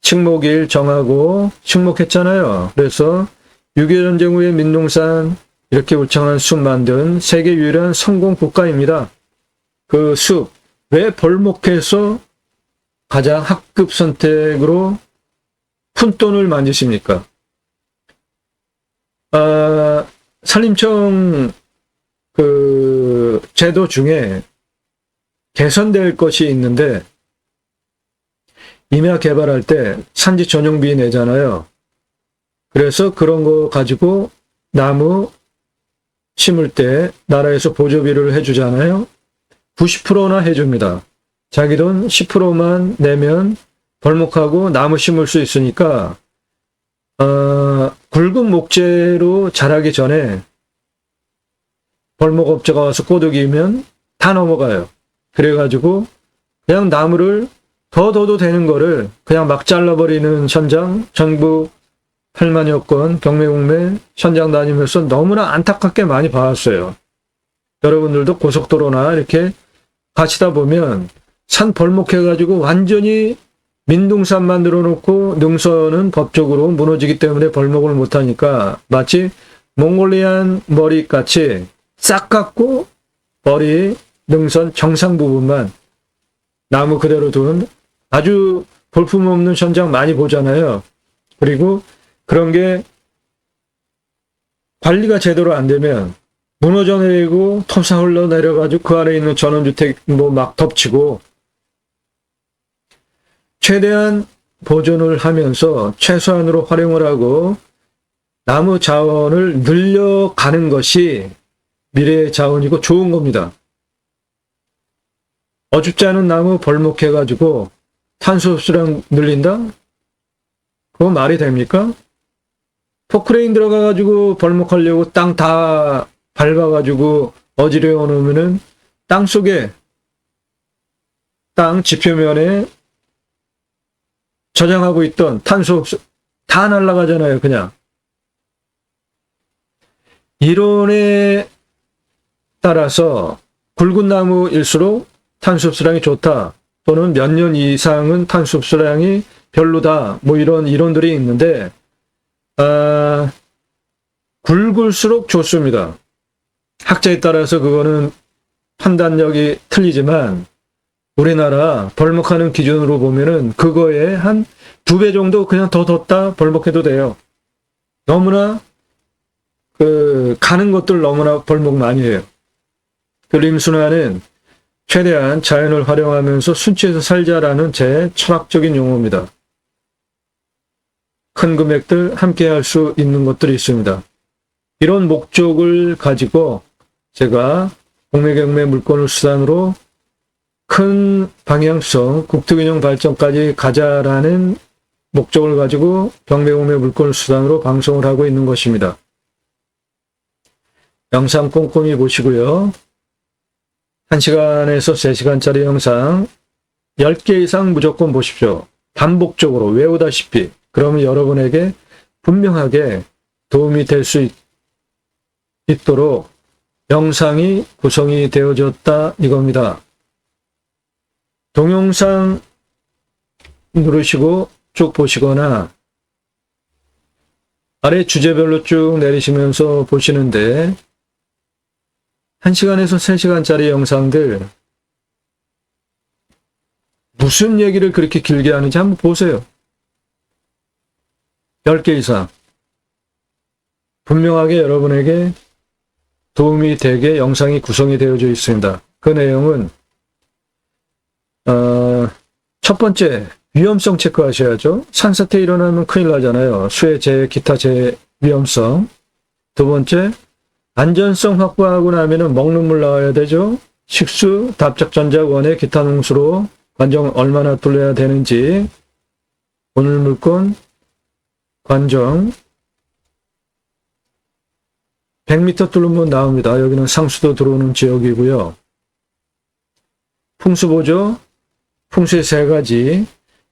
식목일 정하고 식목했잖아요. 그래서 6.25 전쟁 후에 민둥산 이렇게 울창한 숲 만든 세계 유일한 성공 국가입니다. 그 숲, 왜 벌목해서 가장 학급 선택으로 푼돈을 만드십니까? 산림청 그 제도 중에 개선될 것이 있는데, 임야 개발할 때 산지 전용비 내잖아요. 그래서 그런 거 가지고 나무 심을 때 나라에서 보조비를 해주잖아요. 90%나 해줍니다. 자기 돈 10%만 내면 벌목하고 나무 심을 수 있으니까 굵은 목재로 자라기 전에 벌목업자가 와서 꼬드기면 다 넘어가요. 그래가지고 그냥 나무를 더 둬도 되는 거를 그냥 막 잘라버리는 현장, 정부 8만여 건 경매공매 현장 다니면서 너무나 안타깝게 많이 봐왔어요. 여러분들도 고속도로나 이렇게 가시다 보면 산 벌목해가지고 완전히 민둥산 만들어 놓고 능선은 법적으로 무너지기 때문에 벌목을 못하니까 마치 몽골리안 머리같이 싹 깎고 머리 능선 정상 부분만 나무 그대로 둔 아주 볼품없는 현장 많이 보잖아요. 그리고 그런 게 관리가 제대로 안 되면 무너져 내리고 토사 흘러내려가지고 그 안에 있는 전원주택 뭐 막 덮치고, 최대한 보존을 하면서 최소한으로 활용을 하고 나무 자원을 늘려가는 것이 미래의 자원이고 좋은 겁니다. 어줍지 않은 나무 벌목해가지고 탄소 흡수량 늘린다? 그거 말이 됩니까? 포크레인 들어가가지고 벌목하려고 땅 다 밟아가지고 어지러워 놓으면은 땅 속에, 땅 지표면에 저장하고 있던 탄소 흡수 다 날아가잖아요, 그냥. 이론에 따라서 굵은 나무일수록 탄소 흡수량이 좋다, 또는 몇 년 이상은 탄소 흡수량이 별로다, 뭐 이런 이론들이 있는데, 굵을수록 좋습니다. 학자에 따라서 그거는 판단력이 틀리지만 우리나라 벌목하는 기준으로 보면은 그거에 한 2배 정도 그냥 더 뒀다 벌목해도 돼요. 너무나 가는 것들 너무나 벌목 많이 해요. 그 림순화는 최대한 자연을 활용하면서 순치해서 살자라는 제 철학적인 용어입니다. 큰 금액들 함께 할 수 있는 것들이 있습니다. 이런 목적을 가지고 제가 공매경매 물건을 수단으로 큰 방향성 국토균형 발전까지 가자라는 목적을 가지고 경매공매 물건을 수단으로 방송을 하고 있는 것입니다. 영상 꼼꼼히 보시고요. 1시간에서 3시간짜리 영상 10개 이상 무조건 보십시오. 반복적으로 외우다시피. 그러면 여러분에게 분명하게 도움이 될 수 있도록 영상이 구성이 되어졌다 이겁니다. 동영상 누르시고 쭉 보시거나 아래 주제별로 쭉 내리시면서 보시는데 1시간에서 3시간짜리 영상들 무슨 얘기를 그렇게 길게 하는지 한번 보세요. 10개 이상. 분명하게 여러분에게 도움이 되게 영상이 구성이 되어져 있습니다. 그 내용은 첫 번째, 위험성 체크하셔야죠. 산사태 일어나면 큰일 나잖아요. 수해, 재해, 기타 재해 위험성. 두 번째, 안전성 확보하고 나면은 먹는 물 나와야 되죠. 식수, 답작, 전작, 원해, 기타 농수로 관정 얼마나 뚫려야 되는지, 오늘 물건, 관정, 100m 뚫으면 나옵니다. 여기는 상수도 들어오는 지역이고요. 풍수보조, 풍수의 3가지.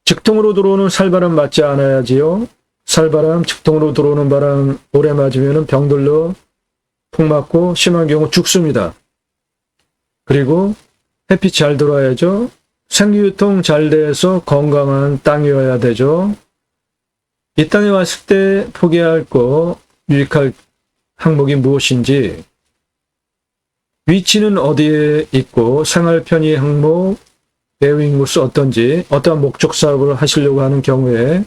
직통으로 들어오는 살바람 맞지 않아야지요. 살바람, 직통으로 들어오는 바람 오래 맞으면 병들러 풍 맞고 심한 경우 죽습니다. 그리고 햇빛 잘 들어와야죠. 생기유통 잘 돼서 건강한 땅이어야 되죠. 이 땅에 왔을 때 포기할 거, 유익할 항목이 무엇인지, 위치는 어디에 있고 생활 편의 항목, 배우 인구수 어떤지, 어떠한 목적 사업을 하시려고 하는 경우에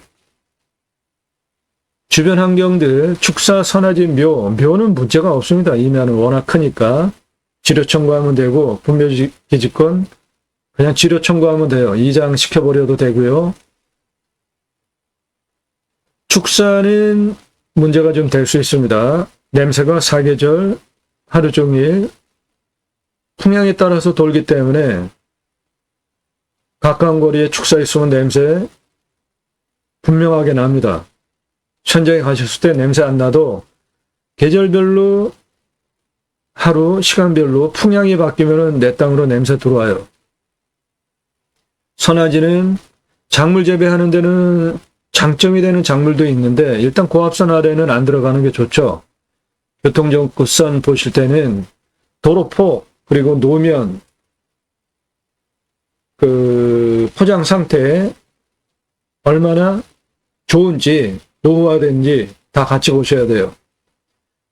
주변 환경들, 축사, 선화지, 묘는 문제가 없습니다. 임야는 워낙 크니까. 지료 청구하면 되고, 분묘기지권 그냥 지료 청구하면 돼요. 이장 시켜버려도 되고요. 축사는 문제가 좀 될 수 있습니다. 냄새가 사계절 하루 종일 풍향에 따라서 돌기 때문에 가까운 거리에 축사 있으면 냄새 분명하게 납니다. 현장에 가셨을 때 냄새 안 나도 계절별로 하루 시간별로 풍향이 바뀌면 내 땅으로 냄새 들어와요. 선화지는 작물 재배하는 데는 장점이 되는 작물도 있는데 일단 고압선 아래는 안 들어가는 게 좋죠. 교통정구선 보실 때는 도로폭 그리고 노면 그 포장 상태 얼마나 좋은지 노후화된지 다 같이 보셔야 돼요.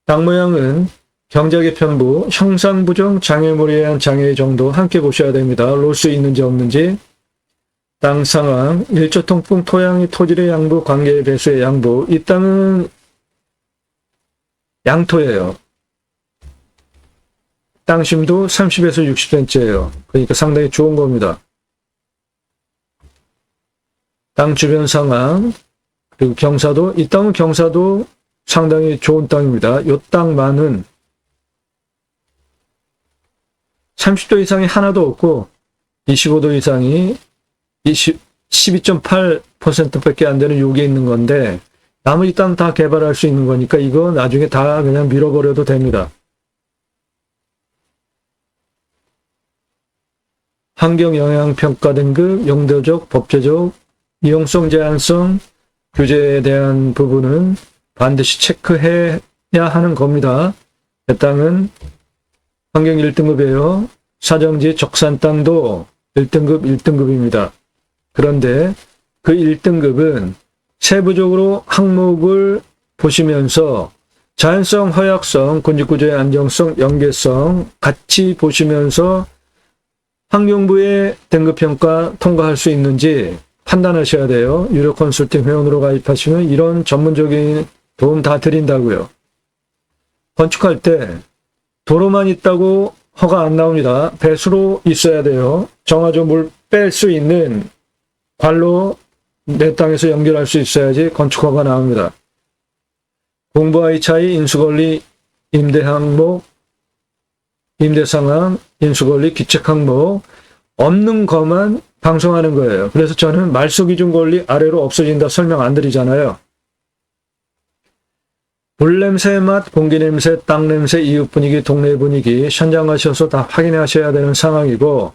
땅 모양은 경작의 편부, 형상부정, 장애물에 의한 장애 정도 함께 보셔야 됩니다. 로스 있는지 없는지. 땅 상황, 일조 통풍, 토양이 토질의 양부, 관계의 배수의 양부. 이 땅은 양토예요. 땅심도 30에서 60cm예요. 그러니까 상당히 좋은 겁니다. 땅 주변 상황, 그리고 경사도, 이 땅은 경사도 상당히 좋은 땅입니다. 이 땅만은 30도 이상이 하나도 없고 25도 이상이 12.8%밖에 안 되는 요게 있는 건데 나머지 땅 다 개발할 수 있는 거니까 이거 나중에 다 그냥 밀어버려도 됩니다. 환경영향평가 등급, 용도적, 법제적, 이용성, 제한성, 규제에 대한 부분은 반드시 체크해야 하는 겁니다. 이 땅은 환경 1등급이에요. 사정지 적산 땅도 1등급, 1등급입니다. 그런데 그 1등급은 세부적으로 항목을 보시면서 자연성, 허약성, 군집구조의 안정성, 연계성 같이 보시면서 환경부의 등급평가 통과할 수 있는지 판단하셔야 돼요. 유료 컨설팅 회원으로 가입하시면 이런 전문적인 도움 다 드린다고요. 건축할 때 도로만 있다고 허가 안 나옵니다. 배수로 있어야 돼요. 정화조 물 뺄 수 있는 관로 내 땅에서 연결할 수 있어야지 건축허가 나옵니다. 공부와의 차이, 인수권리, 임대항목, 임대상황, 인수권리, 기책항목 없는 것만 방송하는 거예요. 그래서 저는 말소기준 권리 아래로 없어진다 설명 안 드리잖아요. 물냄새, 맛, 공기냄새, 땅냄새, 이웃 분위기, 동네 분위기 현장 가셔서 다 확인하셔야 되는 상황이고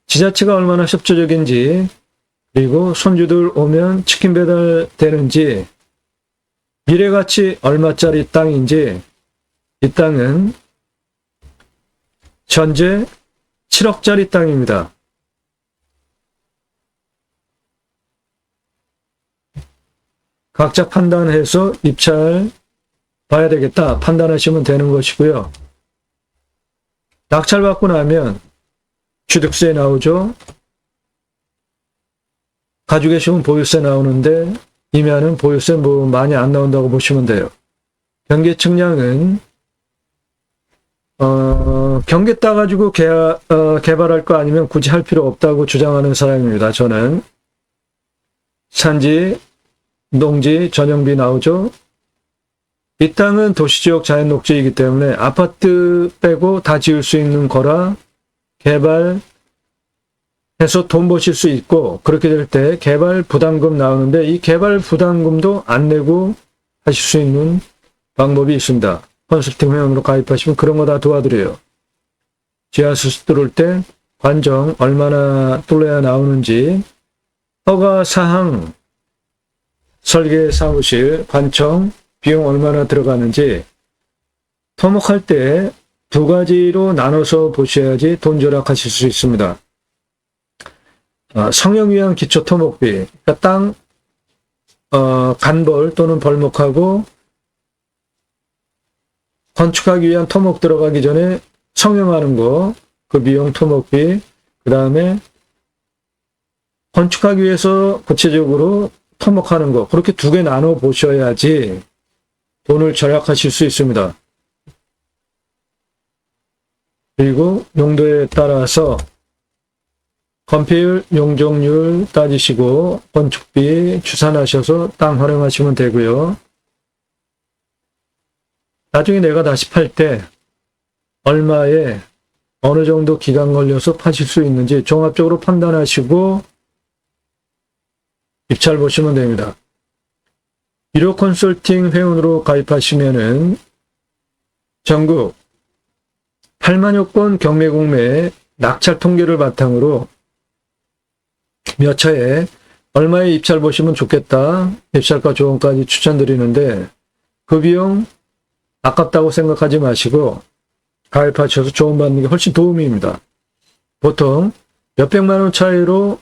지자체가 얼마나 협조적인지 그리고 손주들 오면 치킨 배달 되는지 미래가치 얼마짜리 땅인지 이 땅은 현재 7억짜리 땅입니다. 각자 판단해서 입찰 봐야 되겠다 판단하시면 되는 것이고요. 낙찰받고 나면 취득세 나오죠. 가지고 계시면 보유세 나오는데 임야는 보유세 뭐 많이 안 나온다고 보시면 돼요. 경계 측량은 경계 따가지고 개발할 거 아니면 굳이 할 필요 없다고 주장하는 사람입니다. 저는 산지, 농지, 전용비 나오죠. 이 땅은 도시지역 자연녹지이기 때문에 아파트 빼고 다 지을 수 있는 거라 개발해서 돈 버실 수 있고 그렇게 될 때 개발 부담금 나오는데 이 개발 부담금도 안 내고 하실 수 있는 방법이 있습니다. 컨설팅 회원으로 가입하시면 그런 거 다 도와드려요. 지하수 뚫을 때 관정 얼마나 뚫어야 나오는지 허가사항 설계 사무실 관청 비용 얼마나 들어가는지 토목할 때 두 가지로 나눠서 보셔야지 돈 절약하실 수 있습니다. 성형 위한 기초 토목비, 그러니까 땅 간벌 또는 벌목하고 건축하기 위한 토목 들어가기 전에 성형하는 거, 그 비용 토목비, 그 다음에 건축하기 위해서 구체적으로 토목하는 거, 그렇게 두 개 나눠 보셔야지 돈을 절약하실 수 있습니다. 그리고 용도에 따라서 건폐율, 용적률 따지시고 건축비 추산하셔서 땅 활용하시면 되고요. 나중에 내가 다시 팔 때 얼마에 어느 정도 기간 걸려서 파실 수 있는지 종합적으로 판단하시고 입찰 보시면 됩니다. 유료 컨설팅 회원으로 가입하시면은 전국 8만여 건 경매 공매 낙찰 통계를 바탕으로 몇 차에 얼마에 입찰 보시면 좋겠다. 입찰가 조언까지 추천드리는데 그 비용 아깝다고 생각하지 마시고 가입하셔서 조언받는 게 훨씬 도움입니다. 보통 몇백만 원 차이로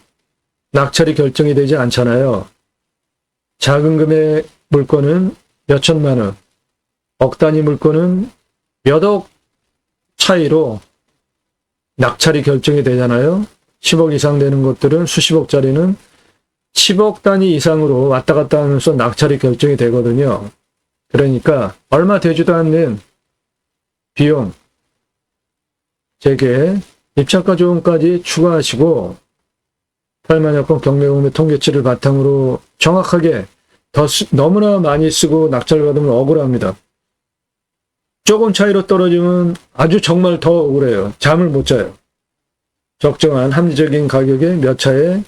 낙찰이 결정이 되지 않잖아요. 작은 금액 물건은 몇천만 원, 억 단위 물건은 몇억 차이로 낙찰이 결정이 되잖아요. 10억 이상 되는 것들은 수십억짜리는 10억 단위 이상으로 왔다 갔다 하면서 낙찰이 결정이 되거든요. 그러니까 얼마 되지도 않는 비용, 제게 입찰가 조언까지 추가하시고 8만여 건 경매 공매 통계치를 바탕으로 정확하게 너무나 많이 쓰고 낙찰 받으면 억울합니다. 조금 차이로 떨어지면 아주 정말 더 억울해요. 잠을 못 자요. 적정한 합리적인 가격에 몇 차에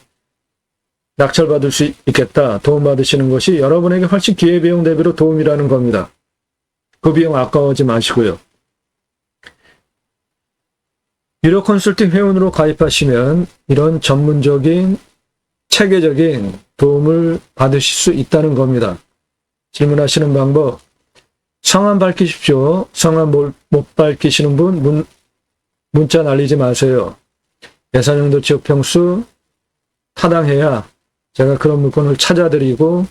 낙찰 받을 수 있겠다. 도움받으시는 것이 여러분에게 훨씬 기회비용 대비로 도움이라는 겁니다. 그 비용 아까워하지 마시고요. 유료 컨설팅 회원으로 가입하시면 이런 전문적인 체계적인 도움을 받으실 수 있다는 겁니다. 질문하시는 방법, 성함 밝히십시오. 성함 못 밝히시는 분 문자 날리지 마세요. 예산용도 지역 평수 타당해야 제가 그런 물건을 찾아드리고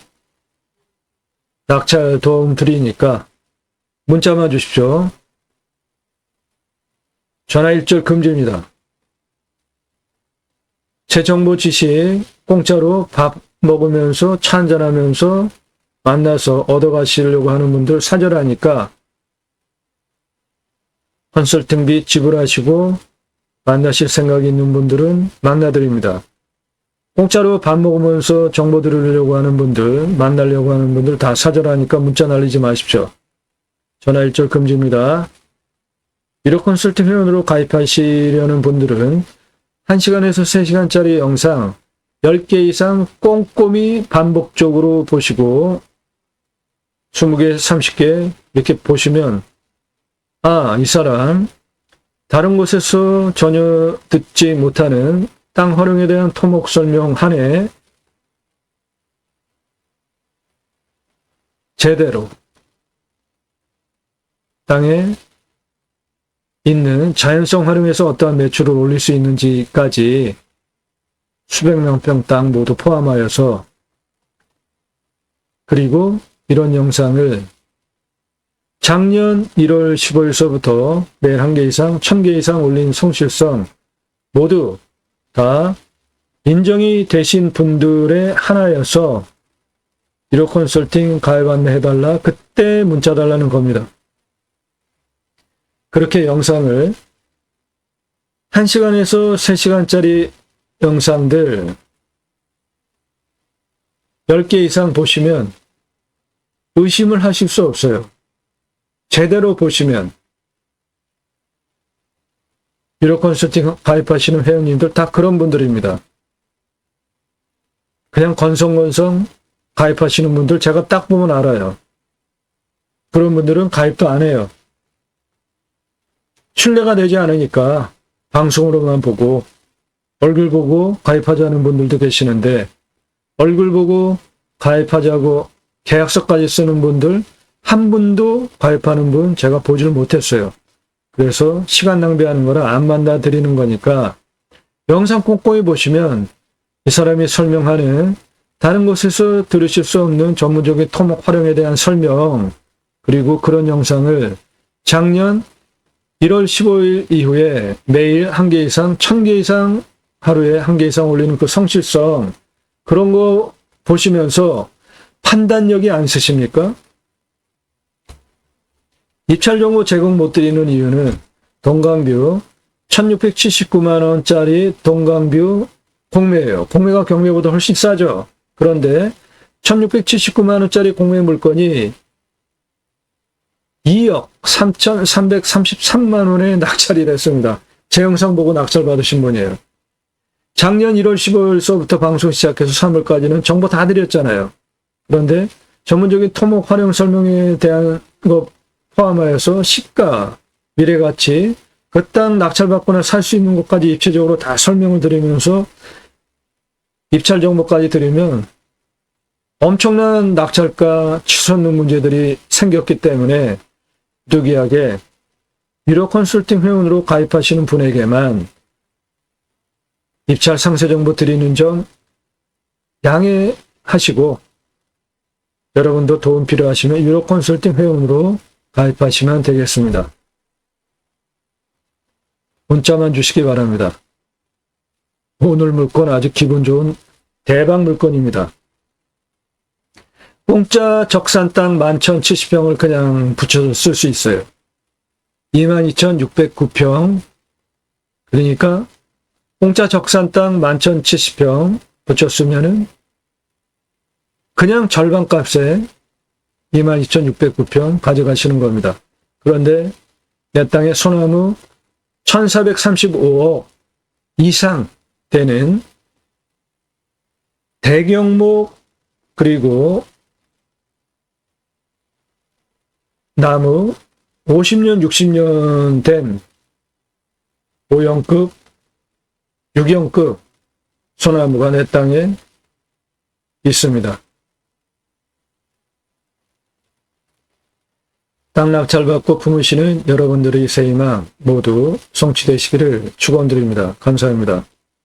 낙찰 도움 드리니까 문자만 주십시오. 전화 일절 금지입니다. 제 정보 지식 공짜로 밥 먹으면서 차 한잔하면서 만나서 얻어가시려고 하는 분들 사절하니까 컨설팅비 지불하시고 만나실 생각이 있는 분들은 만나드립니다. 공짜로 밥 먹으면서 정보 들으려고 하는 분들, 만나려고 하는 분들 다 사절하니까 문자 날리지 마십시오. 전화 일절 금지입니다. 유료 컨설팅 회원으로 가입하시려는 분들은 1시간에서 3시간짜리 영상 10개 이상 꼼꼼히 반복적으로 보시고 20개, 30개 이렇게 보시면 아, 이 사람 다른 곳에서 전혀 듣지 못하는 땅 활용에 대한 토목 설명 한해 제대로 땅에 있는 자연성 활용에서 어떠한 매출을 올릴 수 있는지까지 수백만 평 땅 모두 포함하여서 그리고 이런 영상을 작년 1월 15일서부터 매일 1개 이상, 1000개 이상 올린 성실성 모두 다 인정이 되신 분들의 하나여서 유료 컨설팅 가입 안내해달라. 그때 문자 달라는 겁니다. 그렇게 영상을 1시간에서 3시간짜리 영상들 10개 이상 보시면 의심을 하실 수 없어요. 제대로 보시면 유료 컨설팅 가입하시는 회원님들 다 그런 분들입니다. 그냥 건성건성 가입하시는 분들 제가 딱 보면 알아요. 그런 분들은 가입도 안 해요. 신뢰가 되지 않으니까 방송으로만 보고 얼굴 보고 가입하자는 분들도 계시는데 얼굴 보고 가입하자고 계약서까지 쓰는 분들 한 분도 가입하는 분 제가 보지를 못했어요. 그래서 시간 낭비하는 거라 안 만나 드리는 거니까 영상 꼼꼼히 보시면 이 사람이 설명하는 다른 곳에서 들으실 수 없는 전문적인 토목 활용에 대한 설명 그리고 그런 영상을 작년 1월 15일 이후에 매일 1개 이상, 1000개 이상 하루에 1개 이상 올리는 그 성실성 그런 거 보시면서 판단력이 안 쓰십니까? 입찰 정보 제공 못 드리는 이유는 동강뷰 1679만 원짜리 동강뷰 공매예요. 공매가 경매보다 훨씬 싸죠. 그런데 1679만 원짜리 공매 물건이 2억 3,333만 원에 낙찰이 됐습니다. 제 영상 보고 낙찰 받으신 분이에요. 작년 1월 15일서부터 방송 시작해서 3월까지는 정보 다 드렸잖아요. 그런데 전문적인 토목 활용 설명에 대한 것 포함하여서 시가, 미래가치, 그 땅 낙찰받거나 살 수 있는 것까지 입체적으로 다 설명을 드리면서 입찰 정보까지 드리면 엄청난 낙찰가 치솟는 문제들이 생겼기 때문에 부득이하게 유료 컨설팅 회원으로 가입하시는 분에게만 입찰 상세 정보 드리는 점 양해하시고, 여러분도 도움 필요하시면 유료 컨설팅 회원으로 가입하시면 되겠습니다. 문자만 주시기 바랍니다. 오늘 물건 아주 기분 좋은 대박 물건입니다. 공짜 적산 땅 11,070평을 그냥 붙여서 쓸 수 있어요. 22,609평. 그러니까 공짜 적산 땅 11,070평 붙였으면은 그냥 절반 값에 22,609평 가져가시는 겁니다. 그런데 내 땅에 소나무 1,435억 이상 되는 대경목 그리고 나무 50년, 60년 된 5형급, 6형급 소나무가 내 땅에 있습니다. 땅 낙찰받고 품으시는 여러분들의 새 희망 모두 성취되시기를 축원드립니다. 감사합니다.